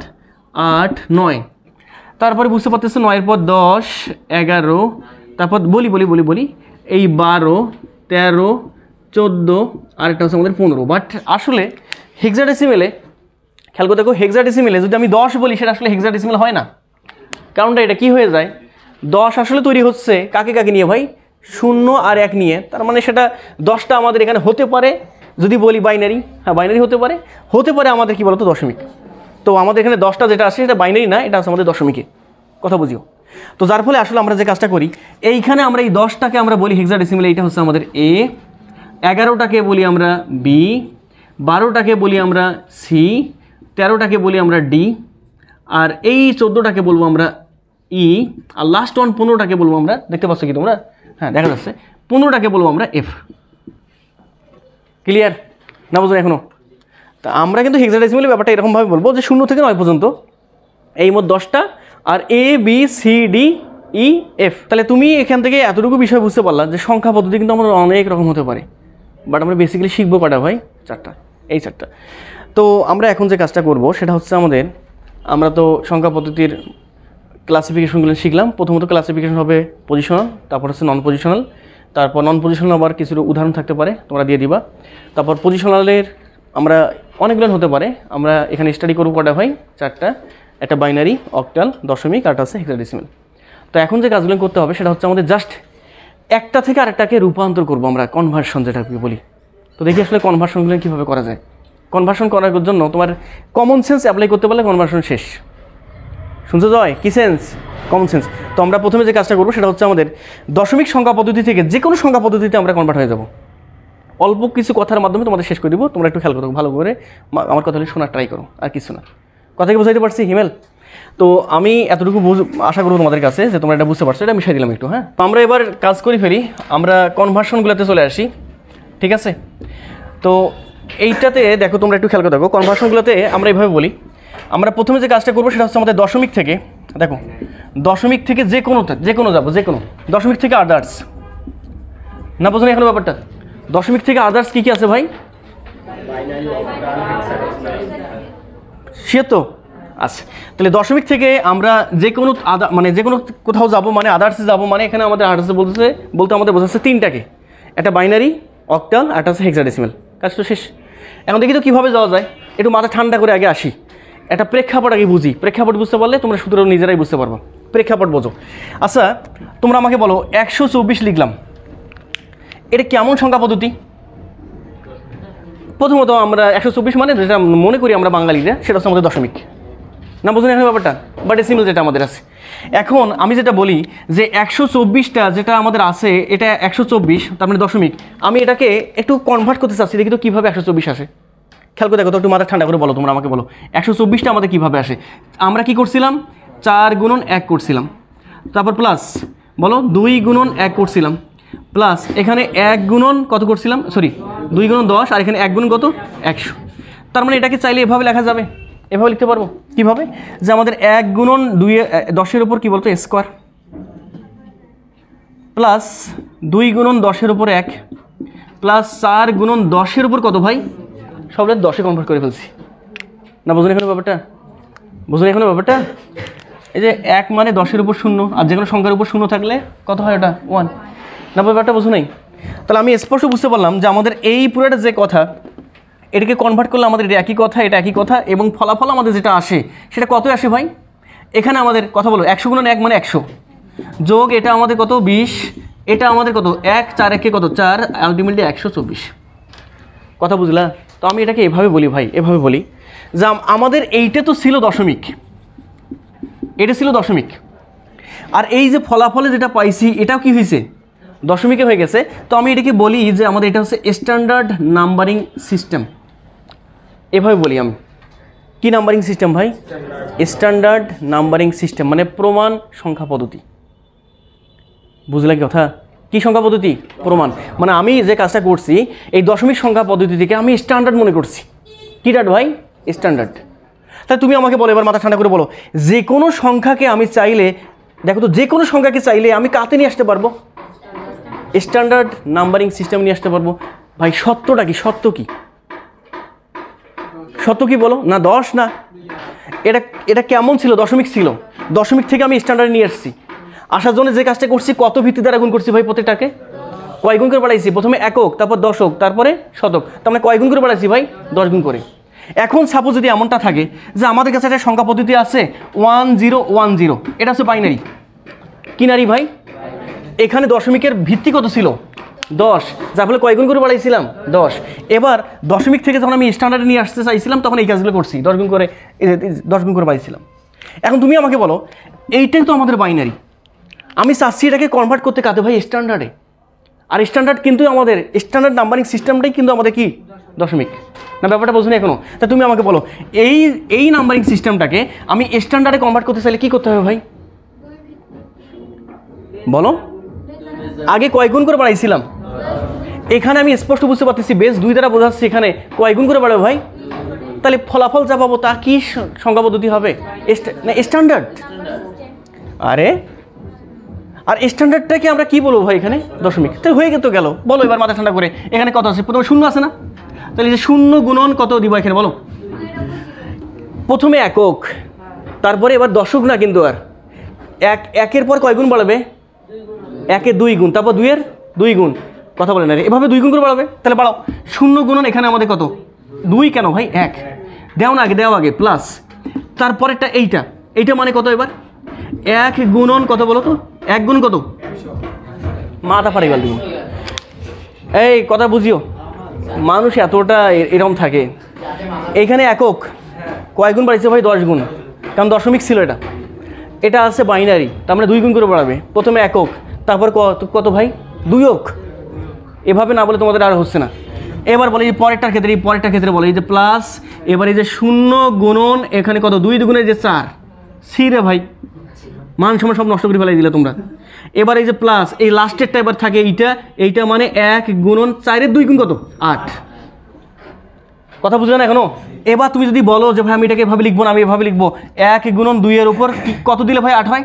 8, 9। তারপরে বুঝতে পারতেছো 9-এর পর 10, 11, তারপর বলি এই 12, 13, 14, আরেকটা হচ্ছে আমাদের 15। বাট আসলে হেক্সাডেসিমেলে খেয়াল করে দেখো, হেক্সাডেসিমেলে যদি আমি 10 বলি, সেটা আসলে হেক্সাডেসিমেল হয় না। কারণটা এটা কি হয়ে যায়? 10 আসলে তৈরি হচ্ছে কাকে নিয়ে ভাই? 0 আর 1 নিয়ে। তার মানে সেটা 10টা আমাদের এখানে হতে পারে। যদি বলি বাইনারি, হ্যাঁ বাইনারি হতে পারে আমাদের কি বলতো? দশমিক। তো আমাদের এখানে 10টা যেটা আসে সেটা বাইনারি না, এটা আছে আমাদের দশমিকে। কথা বুঝিও। তো যার ফলে আসলে আমরা যে কাজটা করি, এইখানে আমরা এই 10টাকে আমরা বলি হেক্সাডেসিমেল, এইটা হচ্ছে আমাদের এ। 11টাকে বলি আমরা বি, 12টাকে বলি আমরা সি, 13টাকে বলি আমরা ডি, আর এই 14টাকে বলবো আমরা ই, আর লাস্ট ওয়ান 15টাকে বলবো আমরা, দেখতে পাচ্ছ কি তোমরা? হ্যাঁ দেখা যাচ্ছে, 15টাকে বলবো আমরা এফ। ক্লিয়ার না, বুঝুন এখনো? তা আমরা কিন্তু হেক্সাডেসিমালি ব্যাপারটা এরকমভাবে বলবো যে 0 থেকে 9 পর্যন্ত এই মোট 10টা, আর A B C D E F. তাহলে তুমি এখান থেকে এতটুকু বিষয় বুঝতে পারলাম যে সংখ্যা পদ্ধতি কিন্তু আমাদের অনেক রকম হতে পারে, বাট আমরা বেসিক্যালি শিখবো কটা ভাই? 4টা, এই 4টা। তো আমরা এখন যে কাজটা করব সেটা হচ্ছে আমরা তো সংখ্যা পদ্ধতির ক্লাসিফিকেশনগুলো শিখলাম। প্রথমত ক্লাসিফিকেশন হবে পজিশনাল, তারপর হচ্ছে নন পজিশনাল, তারপর নন পজিশনাল আবার কিছু উদাহরণ থাকতে পারে, তোমরা দিয়ে দিবা। তারপর পজিশনালের আমরা অনেকগুলো হতে পারে, আমরা এখানে স্টাডি করবো কটা ভাই? 4টা, একটা বাইনারি, অক্টাল, দশমিক, আর আছে হেক্সাডেসিমাল। তো এখন যে কাজগুলো করতে হবে সেটা হচ্ছে আমাদের জাস্ট একটা থেকে আরেকটাকে রূপান্তর করবো আমরা, কনভার্সন যেটাকে বলি। তো দেখি আসলে কনভার্সনগুলো কীভাবে করা যায়। কনভার্সন করার জন্য তোমার কমন সেন্স অ্যাপ্লাই করতে পারলে কনভার্সন শেষ। শুনছো জয়? কী সেন্স? Common sense. তো আমরা প্রথমে যে কাজটা করবো সেটা হচ্ছে আমাদের দশমিক সংখ্যা পদ্ধতি থেকে যে কোনো সংখ্যা পদ্ধতিতে আমরা কনভার্ট হয়ে যাব। অল্প কিছু কথার মাধ্যমে তোমাদের শেষ করে দিব, তোমরা একটু খেয়াল করো ভালো করে, আমার কথা শোনার ট্রাই করো, আর কিছু না। কথা কি বুঝাইতে পারছি হিমেল? তো আমি এতটুকু আশা করবো তোমাদের কাছে যে তোমরা এটা বুঝতে পারছো, এটা মিশাই দিলাম একটু। হ্যাঁ, তো আমরা এবার কাজ করে ফেলি, আমরা কনভার্সনগুলোতে চলে আসি, ঠিক আছে? তো এইটাতে দেখো, তোমরা একটু খেয়াল করে দেখো, কনভার্সনগুলোতে আমরা এইভাবে বলি, আমরা প্রথমে যে কাজটা করবো সেটা হচ্ছে আমাদের দশমিক থেকে, দেখো দশমিক থেকে যে কোনো যাবো, যে কোনো দশমিক থেকে আদার্স, না বোঝো না এখনো ব্যাপারটা? দশমিক থেকে আদার্স কী কী আছে ভাই? সে তো আচ্ছা, তাহলে দশমিক থেকে আমরা যে কোনো মানে যে কোনো কোথাও যাবো, মানে আদার্সে যাবো, মানে এখানে আমাদের আদার্সে বলতে আমাদের বোঝাচ্ছে 3টাকে, একটা বাইনারি, অক্টাল, আর একটা হচ্ছে হেক্সাডেসিমাল। কাজ তো শেষ। এখন দেখি তো কীভাবে যাওয়া যায়, একটু মাথা ঠান্ডা করে আগে আসি, একটা প্রেক্ষাপট আগে বুঝি। প্রেক্ষাপট বুঝতে পারলে তোমরা শুধু নিজেরাই বুঝতে পারবো, প্রেক্ষাপট বোঝো। আচ্ছা তোমরা আমাকে বলো, 124 লিখলাম, এটা কেমন সংখ্যা পদ্ধতি? প্রথমত আমরা 124 মানে যেটা মনে করি আমরা বাঙালিরা, সেটা হচ্ছে আমাদের দশমিক, না বুঝুন এখন ব্যাপারটা? বা ডেসিমাল যেটা আমাদের আছে। এখন আমি যেটা বলি যে 124টা যেটা আমাদের আছে, এটা 124, তার মানে দশমিক। আমি এটাকে একটু কনভার্ট করতে চাচ্ছি, দেখি তো কীভাবে 124 আসে। খেয়াল করে দেখো তো, একটু মাথা ঠান্ডা করে বলো, তোমরা আমাকে বলো 124টা আমাদের কীভাবে আসে? আমরা কি করছিলাম? 4 গুণন 1 করছিলাম, তারপর প্লাস বলো 2 গুণন 1 করছিলাম, প্লাস এখানে 1 গুণন কত করছিলাম, সরি 2 গুণন 10, আর এখানে 1 গুণন কত? 100। তার মানে এটাকে চাইলে এভাবে লেখা যাবে, এভাবে লিখতে পারবো। কীভাবে? যে আমাদের 1 গুণন 10-এর উপর কী বলতো? স্কোয়ার, প্লাস 2 গুণন 10-এর উপর 1, প্লাস 4 গুণন 10-এর উপর কত ভাই? সবটা 10-এ কনভার্ট করে ফেলছি, না বুঝুন এখানে ব্যাপারটা? বুঝুন এখানে ব্যাপারটা? এই যে 1 মানে 10-এর উপর 0, আর যে কোনো সংখ্যার উপর 0 থাকলে কত হয়? ওটা 1, না ব্যাপারটা বুঝো নাই? তাহলে আমি স্পষ্ট বুঝতে পারলাম যে আমাদের এই পুরোটা যে কথা, এটাকে কনভার্ট করলে আমাদের এটা একই কথা, এটা একই কথা, এবং ফলাফল আমাদের যেটা আসে সেটা কত আসে ভাই? এখানে আমাদের কথা বলো, 100 গুণন 1 মানে 100, যোগ এটা আমাদের কত? 20, এটা আমাদের কত? 1, 4 1 কত? 4, আলটিমেটলি 124। কথা বুঝলা? তো আমি এটাকে এভাবে বলি ভাই, এভাবে বলি যে আমাদের এইটা তো ছিল দশমিক, এটা ছিল দশমিক, আর এই যে ফলাফলে যেটা পাইছি এটাও কি হয়েছে? দশমিকে হয়ে গেছে। তো আমি এটাকে বলি যে আমাদের এটা হচ্ছে স্ট্যান্ডার্ড নাম্বারিং সিস্টেম, এভাবে বলি আমি। কি নাম্বারিং সিস্টেম ভাই? স্ট্যান্ডার্ড নাম্বারিং সিস্টেম, মানে প্রমাণ সংখ্যা পদ্ধতি। বুঝলে কি কথা? কি সংখ্যা পদ্ধতি? প্রমাণ। মানে আমি যে কাজটা করছি এই দশমিক সংখ্যা পদ্ধতি থেকে আমি স্ট্যান্ডার্ড মনে করছি। কি ডাট ভাই? স্ট্যান্ডার্ড। তাহলে তুমি আমাকে বলো, এবার মাথা ঠান্ডা করে বলো, যে কোনো সংখ্যাকে আমি চাইলে, দেখো তো, যে কোনো সংখ্যাকে চাইলে আমি কাতে নিয়ে আসতে পারবো? স্ট্যান্ডার্ড নাম্বারিং সিস্টেম নিয়ে আসতে পারবো। ভাই সত্যটা কি? সত্য কি? সত্য কি বলো না? 10 না, এটা কেমন ছিল? দশমিক ছিল, দশমিক থেকে আমি স্ট্যান্ডার্ড নিয়ে আসছি। আসার জন্য যে কাজটা করছি, কত ভিত্তি দ্বারা গুণ করছি ভাই? প্রত্যেকটাকে কয় গুণ করে বাড়াইছি? প্রথমে একক, তারপর দশক, তারপরে শতক, তার মানে কয় গুণ করে বাড়াইছি ভাই? 10 গুণ করে। এখন সাপোজ যদি এমনটা থাকে যে আমাদের কাছে একটা সংখ্যা পদ্ধতি আছে 1010, এটা হচ্ছে বাইনারি। কি নারী ভাই? এখানে দশমিকের ভিত্তি কত ছিল? 10, যার ফলে কয় গুণ করে বাড়াইছিলাম? 10। এবার দশমিক থেকে যখন আমি স্ট্যান্ডার্ডে নিয়ে আসতে চাইছিলাম তখন এই কাজগুলো করছি, 10 গুণ করে বাড়াইছিলাম। এখন তুমি আমাকে বলো, এইটাই তো আমাদের বাইনারি, আমি চাচ্ছি এটাকে কনভার্ট করতে কাতে ভাই? স্ট্যান্ডার্ডে। আর স্ট্যান্ডার্ড কিন্তু আমাদের স্ট্যান্ডার্ড নাম্বারিং সিস্টেমটাই কিন্তু আমাদের কি? দশমিক। না ব্যাপারটা বোঝো না এখনো? তা তুমি আমাকে বলো, এই নাম্বারিং সিস্টেমটাকে আমি স্ট্যান্ডার্ডে কনভার্ট করতে চাইলে কী করতে হবে ভাই? বলো। আগে কয় গুণ করে বাড়াইছিলাম, এখানে আমি স্পষ্ট বুঝতে পারতেছি বেস 2 দ্বারা বোঝাচ্ছি এখানে কয় গুণ করে বাড়াবে ভাই। তাহলে ফলাফল যা পাবো তা কি সংখ্যা পদ্ধতি হবে? না স্ট্যান্ডার্ড। আরে আর স্ট্যান্ডার্ডটাকে আমরা কি বলবো ভাই? এখানে দশমিক। তাহলে হয়ে তো গেল। বলো এবার মাথা ঠান্ডা করে, এখানে কত আছে? প্রথমে শূন্য আছে না? তাহলে যে শূন্য গুণন কত দিব এখানে বলো? প্রথমে একক, তারপরে এবার দশক না কিন্তু, আর একের পর কয় গুণ বাড়াবে? একে 2 গুণ, তারপর 2 এর 2 গুণ। কথা বলে না রে, এভাবে 2 গুণ করে বাড়াবে। তাহলে বাড়াও। শূন্য গুণন এখানে আমাদের কত? 2 কেন ভাই? 1 দেও না, দেও আগে প্লাস, তারপরেরটা এইটা মানে কত এবার? 1 গুণন কত বলো তো? 1 গুণ কত? মাথা ফাড়ে গেল। এই কথা বুঝিও, মানুষ এতটা এরকম থাকে। এইখানে একক কয় গুণ বাড়িয়েছে ভাই? 10 গুণ, কারণ দশমিক ছিল। এটা আছে বাইনারি, তার মানে 2 গুণ করে বাড়াবে। প্রথমে একক, তারপর কত ভাই? 2 এভাবে না বলে তোমাদের আর হচ্ছে না। এবার বলে এই পরেরটার ক্ষেত্রে বলে এই যে প্লাস, এবার এই যে শূন্য গুণন এখানে কত? 2 দুগুণে যে 4 সি রে ভাই, মান সময় সব নষ্ট করে ফেলাই দিলে তোমরা। এবার এই যে প্লাস, এই লাস্টেরটা এবার থাকে এইটা মানে 1 গুণন 4 এর 2 গুণ কত? 8। কথা বুঝলে না এখনো? এবার তুমি যদি বলো যে ভাই আমি এটাকে এভাবে লিখবো না, আমি এভাবে লিখবো 1 গুণন 2 এর উপর কত দিলে ভাই 8 হয়?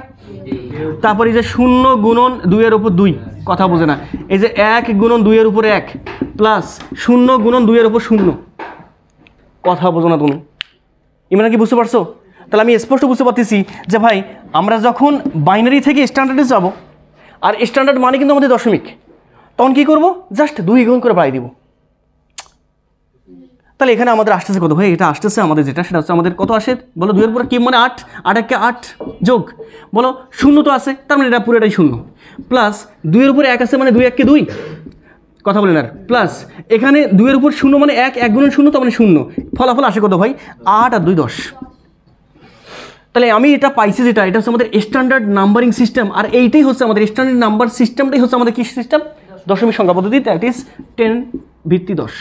তারপর এই যে 0 গুণন 2 এর উপর 2, কথা বোঝে না। এই যে 1 গুণন 2 এর উপর 1 প্লাস 0 গুণন 2 এর উপর 0, কথা বোঝো না তুমি? ইমরান কি বুঝতে পারছো? তাহলে আমি স্পষ্ট বুঝতে পারতেছি যে ভাই আমরা যখন বাইনারি থেকে স্ট্যান্ডার্ডে যাব, আর স্ট্যান্ডার্ড মানে কিন্তু আমাদের দশমিক, তখন কী করবো? জাস্ট 2 গুণ করে বাড়িয়ে দিব। তাহলে এখানে আমাদের আসতেছে কত ভাই? এটা আসতেছে আমাদের যেটা, সেটা হচ্ছে আমাদের কত আসে বলো? 2 এর উপরে কি মানে 8, 8 একে 8 যোগ বলো 0 তো আছে, তার মানে এটা পুরোটাই 0 প্লাস 2 এর উপরে 1 আছে মানে 2 1 কে 2, কথা বলেন। আর প্লাস এখানে 2 এর উপর 0 মানে 1 গুণন 0, তো মানে 0। ফলাফল আসে কত ভাই? 8 আর 2 10। তাহলে আমি এটা পাইছি যেটা, এটা হচ্ছে আমাদের স্ট্যান্ডার্ড নাম্বারিং সিস্টেম। আর এইটাই হচ্ছে আমাদের স্ট্যান্ডার্ড নাম্বার সিস্টেমটাই হচ্ছে আমাদের কি সিস্টেম? দশমিক সংখ্যা পদ্ধতি, দ্যাট ইজ 10 ভিত্তি 10।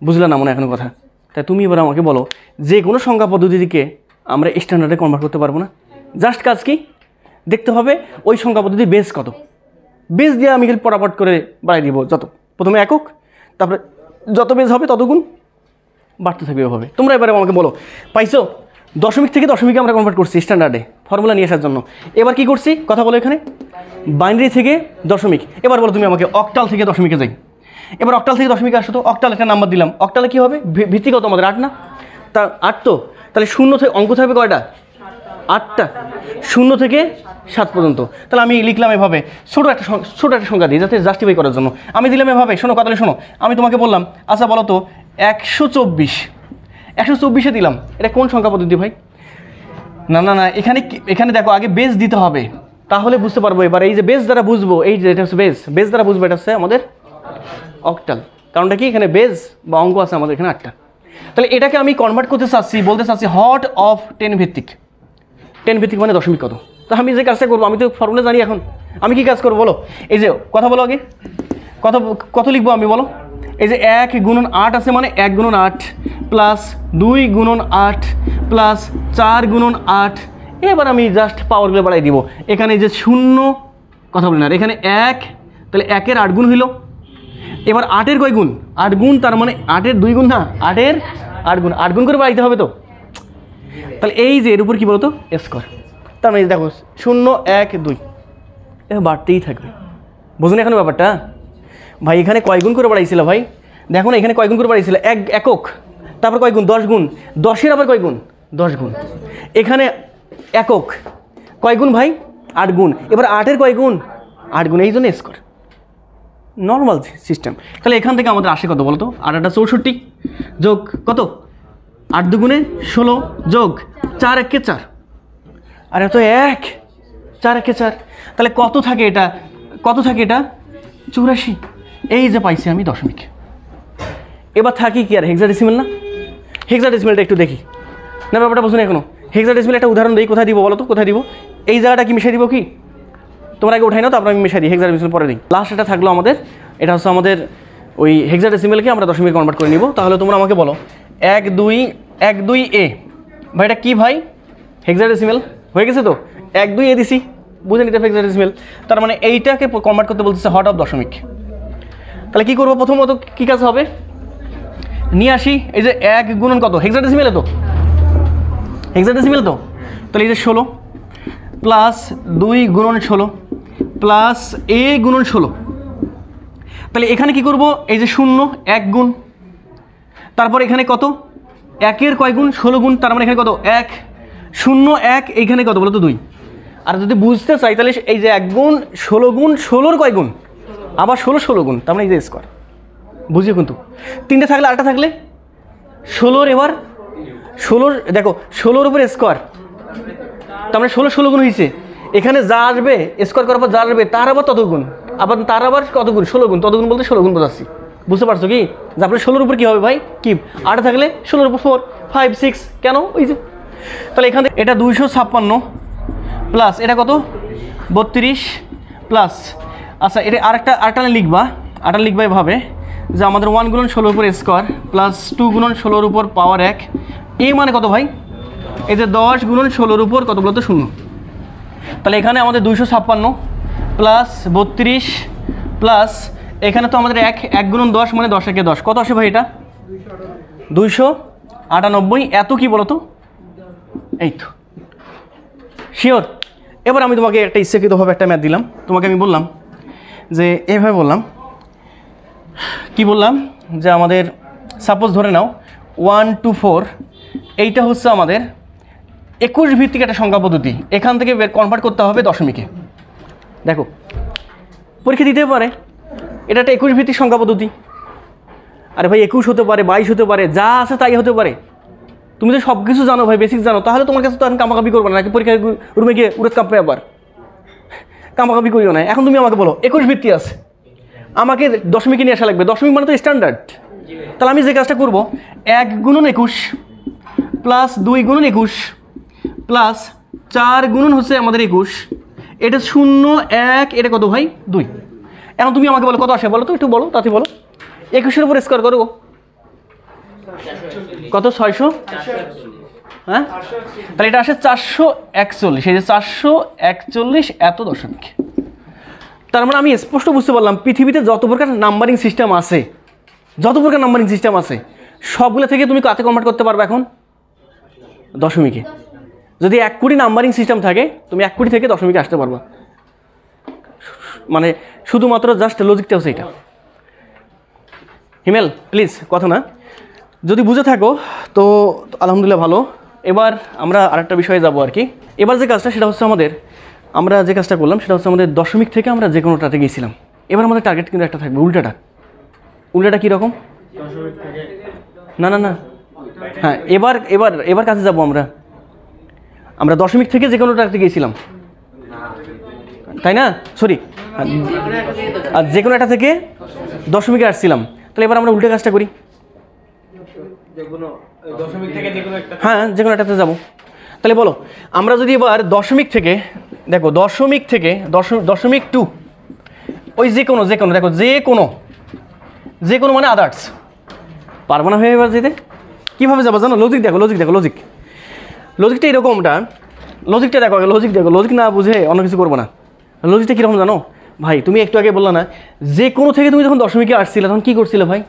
বুঝলে না মনে এখনো কথা? তাই তুমি এবার আমাকে বলো, যে কোনো সংখ্যা পদ্ধতিকে আমরা স্ট্যান্ডার্ডে কনভার্ট করতে পারবো না? জাস্ট কাজ কি দেখতে হবে? ওই সংখ্যা পদ্ধতি বেস কত, বেস দিয়ে আমি খালি পটাপট করে বাড়াই দিব। যত প্রথমে একক, তারপরে যত বেস হবে তত গুণ বাড়তে থাকবে ওভাবে। তোমরা এবারে আমাকে বলো, পাইছো? দশমিক থেকে দশমিকে আমরা কনভার্ট করছি স্ট্যান্ডার্ডে ফর্মুলা নিয়ে আসার জন্য। এবার কি করছি কথা বলো? এখানে বাইনারি থেকে দশমিক। এবার বলো তুমি আমাকে অক্টাল থেকে দশমিকে যাই। এবার অক্টাল থেকে দশমিকে আসো তো। অক্টাল একটা নাম্বার দিলাম, অক্টালে কী হবে? ভিত্তি কত আমাদের? 8 না? তা 8 তো, তাহলে 0 থেকে অঙ্ক থাকবে কয়টা? 8টা, 0 থেকে 7 পর্যন্ত। তাহলে আমি লিখলাম এভাবে, ছোটো একটা সংখ্যা দিই যাতে জাস্টিফাই করার জন্য। আমি দিলাম এভাবে, শোনো কথাটা শোনো। আমি তোমাকে বললাম আচ্ছা বলো তো 124 দিলাম, এটা কোন সংখ্যা পদ্ধতি ভাই? না না না, এখানে দেখো আগে বেস দিতে হবে, তাহলে বুঝতে পারবো। এবার এই যে বেস দ্বারা বুঝবো, এই যে এটা হচ্ছে বেস দ্বারা বুঝবো, এটা হচ্ছে আমাদের অক্টাল। কারণটা কি? এখানে বেস বা অঙ্ক আছে আমাদের এখানে 8টা। তাহলে এটাকে আমি কনভার্ট করতে চাচ্ছি, বলতে চাচ্ছি হট অফ 10 ভিত্তিক। 10 ভিত্তিক মানে দশমিক কত? তো আমি যে কাজটা করবো, আমি তো ফর্মুলা জানি এখন, আমি কি কাজ করবো বলো? এই যে কথা বলো আগে, কত লিখবো আমি বলো? এই যে 1 গুণন 8 আছে মানে 1 গুণন 8 প্লাস 2 গুণন 8 প্লাস 4 গুণন 8। এবার আমি জাস্ট পাওয়ারগুলো বাড়াই দিব। এখানে যে 0, কথা বলি না, এখানে 1, তাহলে 1 এর 8 গুণ হইল। এবার 8 এর কয় গুণ? 8 গুণ, তার মানে 8 এর 2 গুণ না, 8 এর 8 গুণ করে বাড়াইতে হবে তো। তাহলে এই যে এর উপর কী বলতো? স্কোয়ার। তার মানে দেখো 0 1 2 এবার বাড়তেই থাকবে। বুঝুন এখানে ব্যাপারটা ভাই? এখানে কয় গুণ করে বাড়াইছিল ভাই? দেখো না এখানে কয় গুণ করে বাড়াইছিল? একক, তারপর কয় গুণ? 10 গুণ, 10-এর আবার কয় গুণ? 10 গুণ। এখানে একক কয় গুণ ভাই? 8 গুণ। এবার 8 এর কয় গুণ? 8 গুণ, এই জন্য স্কোয়ার, নর্মাল সিস্টেম। তাহলে এখান থেকে আমাদের আসে কত বলো তো? 8 8 64 যোগ কত? 8 দুগুণে 16 যোগ 4 1 4, আর এত 1 4 1 4, তাহলে কত থাকে এটা? কত থাকে এটা? 84। এই যে পাইছি আমি দশমিক। এবার থাকি কি আর হেক্সাডেসিমেল না? হেক্সাডেসিমেলটা একটু দেখি না, ব্যাপারটা বুঝুন এখনো। হেক্সাডেসিমেল একটা উদাহরণ দিই, কোথায় দিব বলো তো? কোথায় দিব? এই জায়গাটা কি মিশিয়ে দিব কি? তোমরা আগে উঠাই নাও, তারপর আমি মিশিয়ে দিই। হেক্সাডেসিমেল পরে দিই। লাস্ট এটা থাকলো আমাদের, এটা হচ্ছে আমাদের ওই হেক্সাডেসিমেলকে আমরা দশমিকে কনভার্ট করে নিব। তাহলে তোমরা আমাকে বলো 1 2 এ ভাই, এটা কি ভাই? হেক্সাডেসিমেল হয়ে গেছে তো? 1 2 এ দিছি, বুঝে নিতে হেক্সাডেসিমেল, তার মানে এইটাকে কনভার্ট করতে বলতেছে হট অফ দশমিক। তাহলে কী করবো, প্রথমত কী কাজ হবে, নিয়ে আসি এই যে 1 গুণন কত, হেক্সাডেসিমেলে তো, হেক্সাডেসিমেল তো, তাহলে এই যে 16 প্লাস 2 গুণন 16 প্লাস a গুণন 16। তাহলে এখানে কি করব, এই যে 0 1 গুণ, তারপর এখানে কত 1-এর কয় গুণ 16 গুণ, তার মানে এখানে কত 1 0 1, এইখানে কত বলো তো 2। আর যদি বুঝতে চাই তাহলে এই যে 1 গুণ 16 গুণ 16-র কয় গুণ, আবার 16 গুণ, তার মানে এই যে স্কোয়ার, বুঝিও কিন্তু 3টে থাকলে 8টা থাকলে 16-র, এবার 16 দেখো 16-র উপরে স্কোয়ার, তার মানে 16 গুণ হয়েছে। এখানে যা আসবে স্কোয়ার করার পর যা আসবে তার আবার তত গুণ, আবার তার আবার কত গুণ 16 গুণ, তত গুণ বলতে 16 গুণ বোঝাচ্ছি, বুঝতে পারছো কি? যে আপনার 16-র উপর কী হবে ভাই, কি 8 থাকলে 16-র উপর 4 5 6, কেন ওই যে। তাহলে এখান থেকে এটা 256 প্লাস এটা কত 32 প্লাস, আচ্ছা এটা আরেকটা লিখবা এভাবে যে আমাদের 1 গুণন 16-র উপর স্কোয়ার প্লাস 2 গুণন 16-র উপর পাওয়ার 1, এই মানে কত ভাই, এই যে 10 গুণন 16-র উপর কত বলতো 0। তাহলে এখানে আমাদের 256 প্লাস 32 প্লাস এখানে তো আমাদের 1 গুণন 10 মানে 10 একে 10, কত আসে ভাই এটা 298। এত কি বলো তো, এই তো শিওর। এবার আমি তোমাকে একটা ইচ্ছাকৃতভাবে একটা ম্যাথ দিলাম, তোমাকে আমি বললাম যে এভাবে বললাম, কি বললাম যে আমাদের সাপোজ ধরে নাও 1 2 4, এইটা হচ্ছে আমাদের 21 ভিত্তিক একটা সংখ্যা পদ্ধতি, এখান থেকে কনভার্ট করতে হবে দশমিকে। দেখো পরীক্ষা দিতে পারে, এটা একটা 21 ভিত্তিক সংখ্যা পদ্ধতি। আরে ভাই 21 হতে পারে, 22 হতে পারে, যা আছে তাই হতে পারে। তুমি তো সব কিছু জানো ভাই, বেসিক জানো, তাহলে তোমার কাছে তো এখন কামাকামি করবে না, নাকি পরীক্ষা রুমে গিয়ে উড়ে কাঁপবে, আবার কামাকামি করিও না। এখন তুমি আমাকে বলো 21 ভিত্তি আছে, আমাকে দশমিকে নিয়ে আসা লাগবে, দশমিক মানে তো স্ট্যান্ডার্ড। তাহলে আমি যে কাজটা করবো 1 গুণন 21 প্লাস 2 গুণন 21 প্লাস 4 গুণন হচ্ছে আমাদের 21, এটা 0 1, এটা কত ভাই 2। এখন তুমি আমাকে বলো কত আসে, বলো তো একটু বলো, তাতে বলো 21-এর উপর স্কোয়ার করো কত 600, হ্যাঁ তাহলে এটা আসে 441, এই যে 441 এত দশমিক। তার মানে আমি স্পষ্ট বুঝতে পারলাম পৃথিবীতে যত প্রকার নাম্বারিং সিস্টেম আছে, সবগুলো থেকে তুমি কাতে কনভার্ট করতে পারবে এখন দশমিকে। যদি 1 কোটি নাম্বারিং সিস্টেম থাকে, তুমি 1 কোটি থেকে দশমিকে আসতে পারবা, মানে শুধুমাত্র জাস্ট লজিকটা হচ্ছে এটা। হিমেল প্লিজ কথা না, যদি বুঝে থাকো তো আলহামদুলিল্লাহ ভালো। এবার আমরা আরেকটা বিষয়ে যাব আর কি। এবার যে কাজটা সেটা হচ্ছে আমরা যে কাজটা করলাম সেটা হচ্ছে আমাদের দশমিক থেকে আমরা যে কোনোটাতে গিয়েছিলাম। এবার আমাদের টার্গেট কিন্তু একটা থাকবে উল্টাটা কীরকম, না হ্যাঁ এবার কাছে যাব আমরা দশমিক থেকে যে কোনোটাতে গিয়েছিলাম, তাই না? সরি, আর যে কোনো একটা থেকে দশমিকে আসছিলাম। তাহলে এবার আমরা উল্টে কাজটা করি, হ্যাঁ যে কোনো একটাতে যাবো। তাহলে বলো আমরা যদি এবার দশমিক থেকে, দেখো দশমিক টু, ওই যে কোনো দেখো যে কোনো মানে আদার্স, পারবো না হয়ে এবার যেতে। কীভাবে যাবো জানো, লজিকটা এরকমটা, লজিকটা দেখো লজিক না বুঝে অন্য কিছু করবো না। লজিকটা কীরকম জানো ভাই, তুমি একটু আগে বললা না যে কোনো থেকে তুমি যখন দশমিকে আসছিলে তখন কী করছিলে ভাই,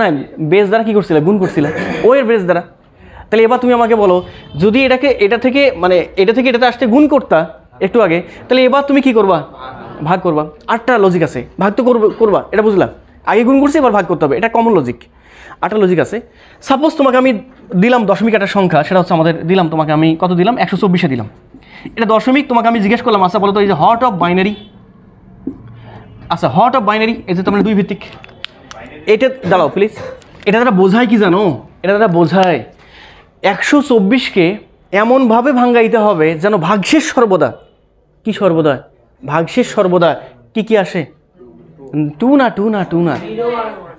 না বেস দ্বারা কী করছিলে, গুণ করছিলে, ও এর বেস দ্বারা। তাহলে এবার তুমি আমাকে বলো যদি এটা থেকে এটাতে আসতে গুণ করতা একটু আগে, তাহলে এবার তুমি কি করবা, ভাগ করবা। 8টা লজিক আছে, ভাগ তো করবা, এটা বুঝলাম। আগে গুণ করছি, এবার ভাগ করতে হবে, এটা কমন লজিক। 8টা লজিক আছে। সাপোজ তোমাকে আমি দিলাম দশমিক একটা সংখ্যা, সেটা হচ্ছে আমাদের দিলাম, তোমাকে আমি কত দিলাম 124 দিলাম, এটা দশমিক। তোমাকে আমি জিজ্ঞেস করলাম আচ্ছা বলো তো এই যে হট অফ বাইনারি, এই যে তোমার 2 ভিত্তিক, এটা দাঁড়াও প্লিজ, এটা দ্বারা বোঝায় কি জানো, এটা দ্বারা বোঝায় 124কে এমনভাবে ভাঙাইতে হবে যেন ভাগশেষ সর্বদা কি আসে, টু না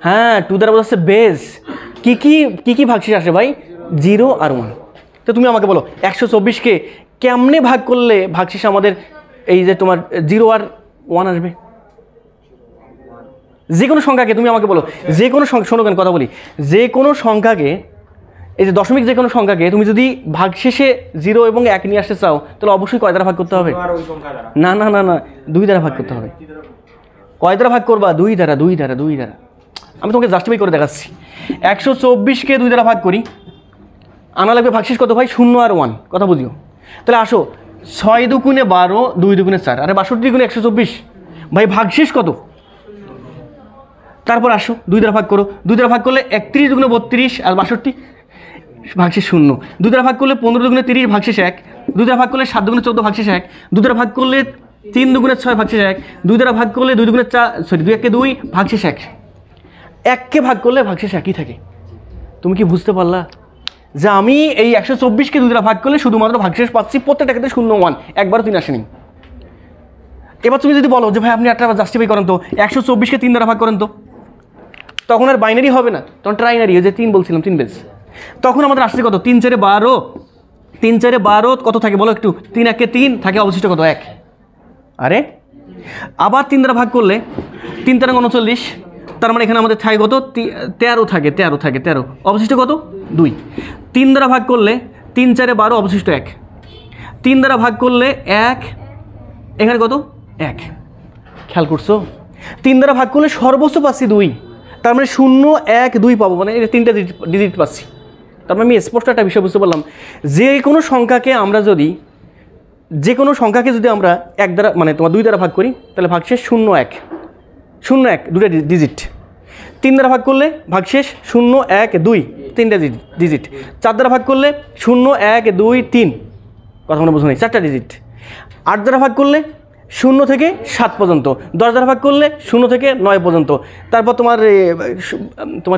হ্যাঁ, 2 দ্বারা বোঝাচ্ছে বেস। কি ভাগশেষ আসে ভাই, 0 আর 1। তো তুমি আমাকে বলো 124কে কেমনে ভাগ করলে ভাগশেষ আমাদের এই যে তোমার 0 আর 1 আসবে। যে কোনো সংখ্যাকে তুমি আমাকে বলো, যে কোনো সংখ্যা, শোনো কেন কথা বলি, যে কোনো সংখ্যাকে এই যে দশমিক যে কোনো সংখ্যাকে তুমি যদি ভাগশেষে 0 এবং 1 নিয়ে আসতে চাও তাহলে অবশ্যই কয় দ্বারা ভাগ করতে হবে? না না না না, 2 দ্বারা ভাগ করতে হবে। কয় দ্বারা ভাগ করবা? 2 দ্বারা। আমি তোমাকে জাস্টিফাই করে দেখাচ্ছি। 124কে 2 দ্বারা ভাগ করি, আনা লাগবে ভাগশেষ কত ভাই? 0 আর 1। কথা বুঝিও। তাহলে আসো 6 দুগুণে 12, 2 দুগুণে 4, আরে 62 গুণে 124 ভাই, ভাগশেষ কত? তারপর আসো 2 দ্বারা ভাগ করো, 2 দ্বারা ভাগ করলে 31 দুগুণে 32 আর 62, ভাগশেষ 0। 2 দ্বারা ভাগ করলে 15 দুগুণে 30, ভাগশেষ 1। 2 দ্বারা ভাগ করলে 7 দুগুণে 14, ভাগশেষ 1। 2 দ্বারা ভাগ করলে 3 দুগুণে 6, ভাগশেষ 1। 2 দ্বারা ভাগ করলে 2 দুগুণে 4, সরি 2 একে 2, ভাগশেষ 1। 1কে ভাগ করলে ভাগশেষ 1ই থাকে। তুমি কি বুঝতে পারলা যে আমি এই 124কে 2 দ্বারা ভাগ করলে শুধুমাত্র ভাগশেষ পাচ্ছি, প্রত্যেকটা ক্ষেত্রে 0 1, একবারও 3 আসেনি। এবার তুমি যদি বলো যে ভাই আপনি একটা জাস্টিফাই করেন তো, 124কে 3 দ্বারা ভাগ করেন তো, তখন আর বাইনারি হবে না, তখন ট্রাইনারি। ওই যে 3 বলছিলাম, 3 বেস। তখন আমাদের আসছে কত? 3 4 12, 3 4 12 কত থাকে বলো একটু? 3 1 3 থাকে, অবশিষ্ট কত? 1। আরে আবার 3 দ্বারা ভাগ করলে 3 3 39, তার মানে এখানে আমাদের থাকে কত? 13 থাকে, 13, অবশিষ্ট কত? 2। 3 দ্বারা ভাগ করলে 3 4 12, অবশিষ্ট 1। 3 দ্বারা ভাগ করলে 1, এখানে কত? 1। খেয়াল করছো? 3 দ্বারা ভাগ করলে সর্বোচ্চ পাচ্ছি 2, তার মানে 0 1 2 পাবো, মানে এই 3টা ডিজিট পাচ্ছি। তার মানে আমি স্পষ্ট একটা বিষয় বুঝতে পারলাম, যে কোনো সংখ্যাকে যদি আমরা 1 দ্বারা, মানে তোমার 2 দ্বারা ভাগ করি, তাহলে ভাগশেষ 0 1, 0 1 দুটো ডিজিট। 3 দ্বারা ভাগ করলে ভাগশেষ 0 1 2, 3টা ডিজিট। 4 দ্বারা ভাগ করলে 0 1 2 3, কথা মনে বুঝো নাই, 4টা ডিজিট। 8 দ্বারা ভাগ করলে 0 থেকে 7 পর্যন্ত। 10 দ্বারা ভাগ করলে 0 থেকে 9 পর্যন্ত। তারপর তোমার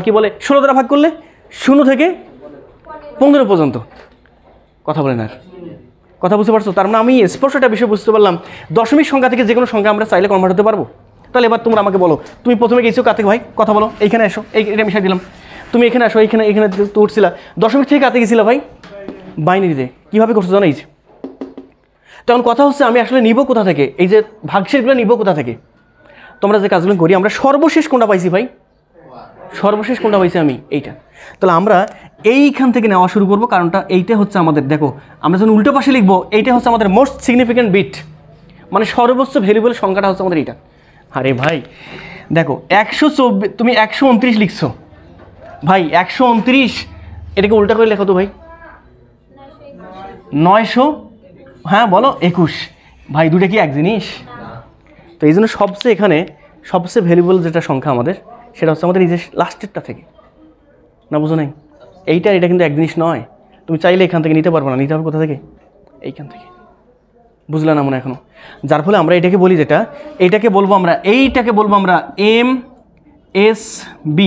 কি বলে 16 দ্বারা ভাগ করলে 0 থেকে 15 পর্যন্ত। কথা বলেন আর, কথা বুঝতে পারছো? তার মানে আমি স্পষ্ট একটা বিষয় বুঝতে পারলাম, দশমিক সংখ্যা থেকে যে কোনো সংখ্যা আমরা চাইলে কনভার্ট হতে পারবো। তাহলে এবার তোমরা আমাকে বলো, তুমি প্রথমে গেছো কাতে ভাই? কথা বলো, এইখানে এসো, এইটা মিশাই দিলাম। তুমি এখানে আসো, এখানে তো উঠছিলা, দশমিক থেকে কাতে গেছিলা ভাই? বাইনারিতে। কীভাবে করছো জানো? এই যে তখন কথা হচ্ছে আমি আসলে নিব কোথা থেকে? এই যে ভাগশেষগুলো নিব কোথা থেকে? তোমরা যে কাজগুলো করি, আমরা সর্বশেষ কোনটা পাইছি ভাই? সর্বশেষ কোনটা পাইছি আমি? এইটা। তাহলে আমরা এইখান থেকে নেওয়া শুরু করবো, কারণটা এইটা হচ্ছে আমাদের, দেখো আমরা যখন উল্টো পাশে লিখবো, এইটা হচ্ছে আমাদের মোস্ট সিগনিফিক্যান্ট বিট, মানে সর্বোচ্চ ভ্যালুয়েবল সংখ্যাটা হচ্ছে আমাদের এইটা। আরে ভাই দেখো 124, তুমি 129 লিখছো ভাই, 129 এটাকে উল্টা করে লেখো তো ভাই, 900, হ্যাঁ বলো 21। ভাই দুটো কি এক জিনিস? তো এই জন্য এখানে সবচেয়ে ভ্যালুয়েবল যেটা সংখ্যা আমাদের, সেটা হচ্ছে আমাদের এই যে লাস্টেরটা থেকে। না বুঝো নাই? এটা কিন্তু এক জিনিস নয়। তুমি চাইলে এখান থেকে নিতে পারবো না, নিতে হবে কোথা থেকে? এইখান থেকে। বুঝলে না মনে এখনো? যার ফলে আমরা এটাকে বলি, এইটাকে বলবো আমরা MSB,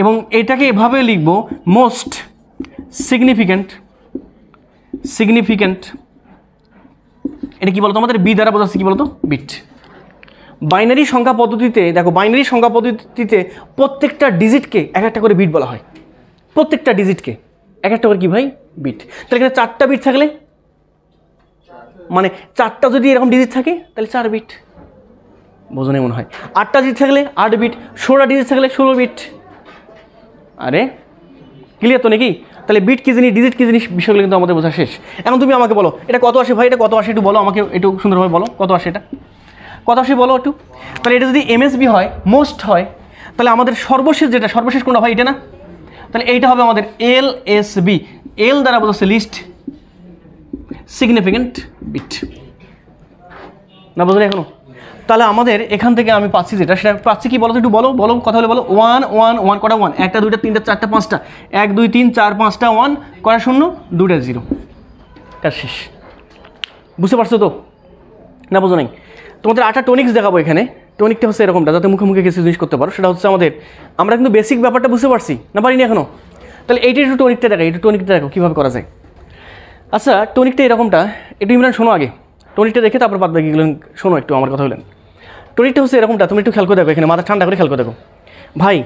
এবং এটাকে এভাবে লিখবো মোস্ট সিগনিফিক্যান্ট। এটা কি বলতো আমাদের? বি দ্বারা বোঝাচ্ছে কি বলতো? বিট। বাইনারি সংখ্যা পদ্ধতিতে দেখো, প্রত্যেকটা ডিজিটকে এক একটা করে বিট বলা হয়। প্রত্যেকটা ডিজিটকে এক একটা করে কি ভাই? বিট। তাহলে এখানে 4টা বিট থাকলে, মানে 4টা যদি এরকম ডিজিট থাকে তাহলে 4 বিট। বোঝনে মনে হয়? 8টা ডিজিট থাকলে 8 বিট, 16টা ডিজিট থাকলে 16 বিট। আরে ক্লিয়ার তো নাকি? তাহলে বিট কি জিনিস, ডিজিট কি জিনিস, বিষয়গুলো কিন্তু আমাদের বোঝা শেষ। এখন তুমি আমাকে বলো এটা কত আসে ভাই? এটা কত আসে একটু বলো আমাকে, একটু সুন্দরভাবে বলো কত আসে, এটা কত আসে বলো একটু। তাহলে এটা যদি MSB হয়, মোস্ট হয়, তাহলে আমাদের সর্বশেষ কোনটা ভাই? এটা না? তাহলে এইটা হবে আমাদের LSB। এল দ্বারা বোঝাচ্ছে লিস্ট সিগনিফিক্যান্ট বিট। না বুঝলে এখনো? তাহলে আমাদের এখান থেকে আমি পাচ্ছি যেটা, সেটা পাচ্ছি কি বলো তো একটু বলো কথা হলে বলো। 1 1 1 কটা 1? 1টা 2টা 3টা 4টা 5টা, 1 2 3 4 5টা 1 কটা 0 2টা 0, তার শেষ। বুঝতে পারছো তো? না বুঝো নাই? তোমাদের 8টা টনিক্স দেখাবো এখানে। টনিকটা হচ্ছে এরকমটা, যাতে মুখে মুখে কিছু জিনিস করতে পারো। সেটা হচ্ছে আমরা কিন্তু বেসিক ব্যাপারটা বুঝতে পারছি না, পারিনি এখনো? তাহলে এইটা একটু টনিকটা দেখো কীভাবে করা যায়। আচ্ছা টনিকটা এরকমটা, একটু ইমরান শোনো আগে, টনিকটা দেখে তারপর বাদ বাকিগুলো শোনো একটু আমার কথা বলেন। টনিকটা হচ্ছে এরকমটা, তুমি একটু খেয়াল করে দেখো, এখানে মাথা ঠান্ডা করে খেয়াল করে দেখো ভাই।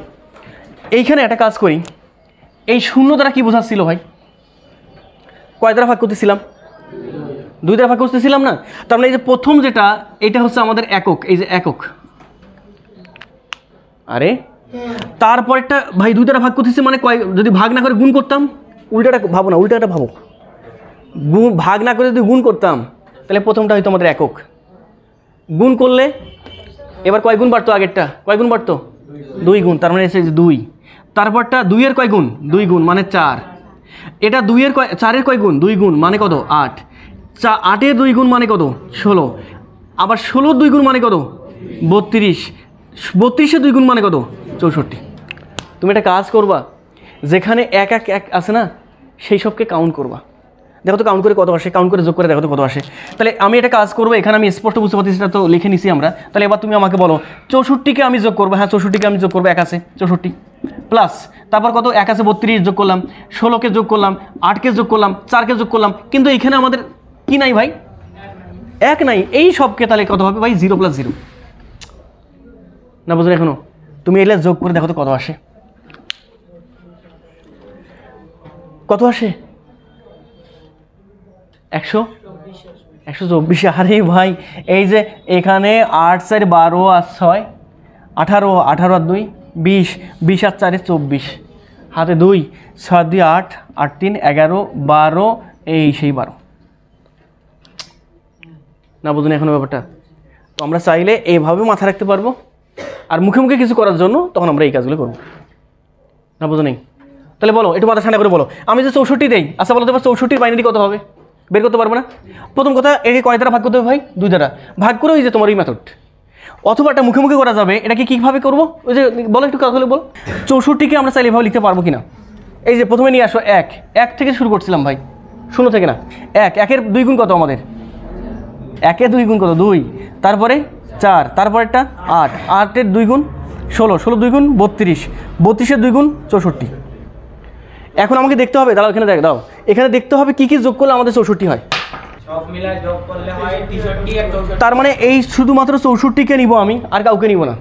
এইখানে একটা কাজ করি, এই 0 দ্বারা কি বোঝাচ্ছিল ভাই? কয় দ্বারা ভাগ করতেছিলাম? 2 দ্বারা ভাগ করতেছিলাম না? তার মানে এই যে প্রথম যেটা, এটা হচ্ছে আমাদের একক, এই যে একক। আরে তারপরেরটা ভাই 2 দ্বারা ভাগ করতেছি, মানে যদি ভাগ না করে গুণ করতাম উল্টাটা ভাবো না, উল্টাটা ভাবো। গুণ ভাগ না করে যদি গুণ করতাম তাহলে প্রথমটা হয়তো আমাদের একক, গুণ করলে এবার কয় গুণ বাড়তো, আগেরটা কয় গুণ বাড়তো, 2 গুণ, তার মানে এসে 2। তারপরটা 2-এর কয় গুণ, 2 গুণ মানে 4। এটা 4-এর কয় গুণ, 2 গুণ মানে কত, 8। 8-এর 2 গুণ মানে কত, 16। আবার 16-র 2 গুণ মানে কত, 32। 32-এর 2 গুণ মানে কত, 64। তুমি একটা কাজ করবা, যেখানে এক এক এক আছে না সেই সবকে কাউন্ট করবা, দেখো তো কাউন্ট করে কত আসে, কাউন্ট করে যোগ করে দেখো তো কত আসে। তাহলে আমি এটা কাজ করবো, এখানে আমি স্পষ্ট বুঝতে পারছি, সেটা তো লিখে নিছি আমরা। তাহলে এবার তুমি আমাকে বলো 64কে আমি যোগ করবো, হ্যাঁ 64কে আমি যোগ করবো, 1 আছে 64 প্লাস তারপর কত, 1 আছে 32 যোগ করলাম, 16কে যোগ করলাম, 8কে যোগ করলাম, 4কে যোগ করলাম, কিন্তু এখানে আমাদের কি নাই ভাই, 1 নাই। এই সবকে তাহলে কত হবে ভাই, 0 + 0 না, বুঝলে এখনো? তুমি এলে যোগ করে দেখো তো কত আসে, কত আসে, 124। আরে ভাই এই যে এখানে 8 4 12 আর 6 18, 18 আর 2 20, 20 আর 4 24, হাতে 2, 6 2 8, 8 3 11, 12, এই সেই 12 না, বুঝুন এখনো ব্যাপারটা? তো আমরা চাইলে এইভাবে মাথা রাখতে পারবো, আর মুখে মুখে কিছু করার জন্য তখন আমরা এই কাজগুলো করবো, না বুঝো নেই? তাহলে বলো, একটু মাথা ঠান্ডা করে বলো, আমি যে 64 দেই, আচ্ছা বলো তো 64-র বাইনারি কত হবে, বের করতে পারবো না? প্রথম কথা, একে কয় দ্বারা ভাগ করতে হবে ভাই, 2 দ্বারা। ভাগ করে ওই যে তোমার এই মেথড, অথবা একটা মুখে মুখে করা যাবে। এটাকে কীভাবে করবো, ওই যে বলো একটু কথা হলে বল। 64কে আমরা চাইলে এভাবে লিখতে পারবো কিনা? এই যে প্রথমে নিয়ে আসো 1 থেকে শুরু করছিলাম ভাই, 0 থেকে না। 1-এর 2 গুণ কত আমাদের, 1-এর 2 গুণ কত, 2, তারপরে 4, তারপরেরটা 8, 8-এর 2 গুণ 16, 16 2 গুণ 32, 32-এর 2 গুণ 64। এখন আমাকে দেখতে হবে, দাঁড়াও এখানে দাও, এখানে দেখতে হবে কি কি যোগ করলে আমাদের 64 হয়। সব মিলাই যোগ করলে হয় 63 আর 64। তার মানে এই শুধুমাত্র 64কে নিব আমি, আর কাউকে নিব না।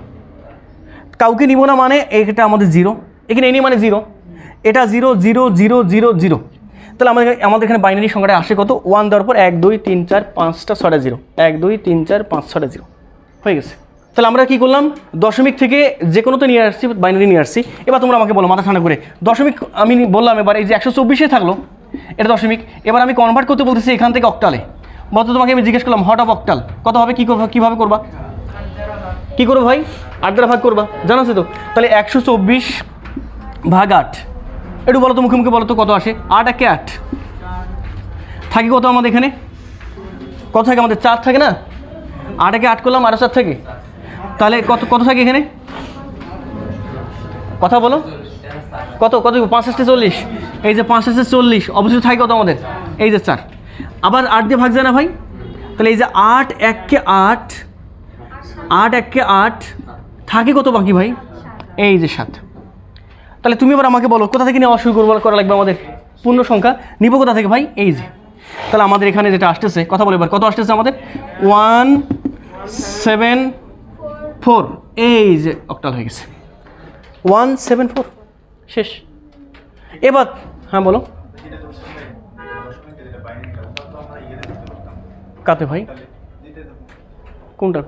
কাউকে নিব না মানে এটা আমাদের 0, এখানে এনি মানে 0, এটা 0 0 0 0 0। তাহলে আমাদের এখানে বাইনারি সংখ্যাটা আসে কত, 1 দেওয়ার পর 1 2 3 4 5টা 6টা 0, 1 2 3 4 5 6টা 0 হয়ে গেছে। তাহলে আমরা কি করলাম, দশমিক থেকে যে কোনো তো নিয়ে আসছি, বাইনারি নিয়ে আসছি। এবার তোমরা আমাকে বলো মাথা ঠান্ডা করে, দশমিক আমি বললাম, এবার এই যে 124-এ থাকলো, এটা দশমিক। এবার আমি কনভার্ট করতে বলতেছি এখান থেকে অক্টালে। বলতো তোমাকে আমি জিজ্ঞেস করলাম হট অফ অক্টাল কত হবে, কীভাবে করবা, কী করবো ভাই, 8 দ্বারা ভাগ করবা, জানো তো? তাহলে 124 ভাগ 8, একটু বলো তো মুখে মুখে বলো তো কত আসে। 8 1 8 থাকে কত আমাদের এখানে, কত থাকে আমাদের, 4 থাকে না। 8 একে 8 করলাম, আরও 4 থাকে, তাহলে কত কত থাকে এখানে, কথা বলো কত কত, 5 8 40, এই যে 5 8 40, অবশ্যই থাকে কত আমাদের, এই যে 4। আবার 8 দিয়ে ভাগ যায় না ভাই, তাহলে এই যে 8 1 কে 8, 8 1 কে 8, থাকে কত বাকি ভাই, এই যে 7। তাহলে তুমি এবার আমাকে বলো কোথা থেকে নেওয়া শুরু করা লাগবে আমাদের, পূর্ণ সংখ্যা নিব কোথা থেকে ভাই, এই যে। তাহলে আমাদের এখানে যেটা আসতেছে, কথা বলে এবার কত আসতেছে আমাদের, 174, এই যে অক্টাল হয়ে গেছে, 174 শেষ। এবার হ্যাঁ বলো, কাতে ভাই, কোনটা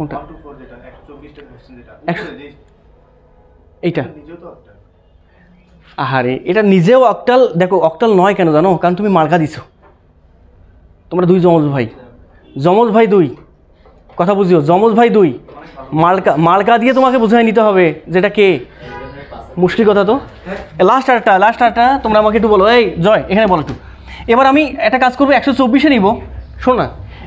এইটা, আহারে এটা নিজেও অক্টাল। দেখো অক্টাল নয় কেন জানো, কারণ তুমি মার্কা দিছো, তোমরা 2 যমজ ভাই 2, কথা বুঝিও, যমজ ভাই 2, মার্কা দিয়ে তোমাকে বোঝাই নিতে হবে যেটা কে, মুশকিল কথা তো। লাস্ট আরটা তোমরা আমাকে একটু বলো, এই জয় এখানে বলো একটু। এবার আমি একটা কাজ করবো, 124-এ নিব, শোনো না,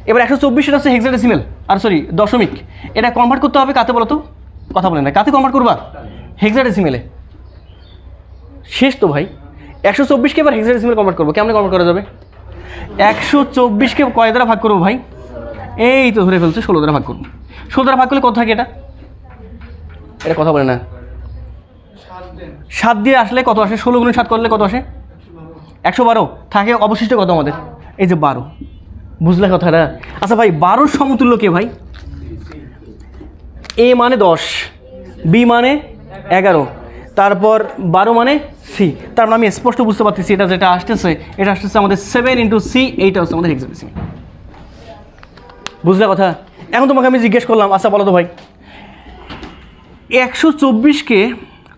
এবার 124 এটা হচ্ছে হেক্সাডেসিমেল, আর সরি দশমিক, এটা কনভার্ট করতে হবে কাতে বলো তো, কথা বলে না, কাতে কনভার্ট করবা, হেক্সাডেসিমেলে। শেষ তো ভাই, 124-কে এবার হেক্সাডেসিমেল কনভার্ট করবো, কেমন কনভার্ট করা যাবে, 124-কে কয় দ্বারা ভাগ করবো ভাই, এই তো ধরে ফেলছে, 16 দ্বারা ভাগ করবো। 16 দ্বারা ভাগ করলে কত থাকে, এটা কথা বলে না, 7 দিয়ে আসলে কত আসে, 16 গুণে 7 করলে কত আসে, 112 থাকে, অবশিষ্ট কত আমাদের, এই যে 12, বুঝলে কথাটা? আচ্ছা ভাই 12-র সমতুল্য কে ভাই, এ মানে 10, বি মানে 11, তারপর 12 মানে সি। তার মানে আমি স্পষ্ট বুঝতে পারতেছি এটা যেটা আসতেছে, এটা আসতেছে আমাদের 7 × C, এইটা হচ্ছে আমাদের হেক্সাডেসিমেল, বুঝলে কথা? এখন তোমাকে আমি জিজ্ঞেস করলাম, আচ্ছা বলো তো ভাই, 124-কে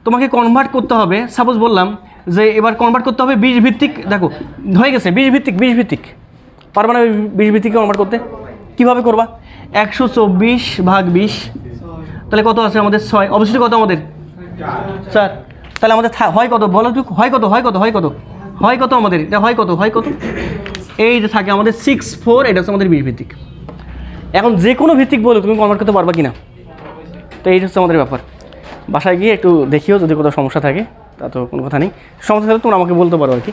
তোমাকে কনভার্ট করতে হবে, সাপোজ বললাম যে এবার কনভার্ট করতে হবে 20 ভিত্তিক, দেখো হয়ে গেছে 20 ভিত্তিক পারবা না 20 ভিত্তিক কনভার্ট করতে? কীভাবে করবা? 124/20, তাহলে কত আছে আমাদের 6, অবশ্যই কত আমাদের 4, তাহলে আমাদের হয় কত বলো তো, হয় কত আমাদের, এটা হয় কত, এই যে থাকে আমাদের 64, এটা হচ্ছে আমাদের 20 ভিত্তিক। এখন যে কোনো ভিত্তিক বলো তুমি কনভার্ট করতে পারবা কিনা, তো এই হচ্ছে আমাদের ব্যাপার। বাসায় গিয়ে একটু দেখিও যদি কোথাও সমস্যা থাকে, তা তো কোনো কথা নেই, সমস্যা থাকলে তোমরা আমাকে বলতে পারো আর কি।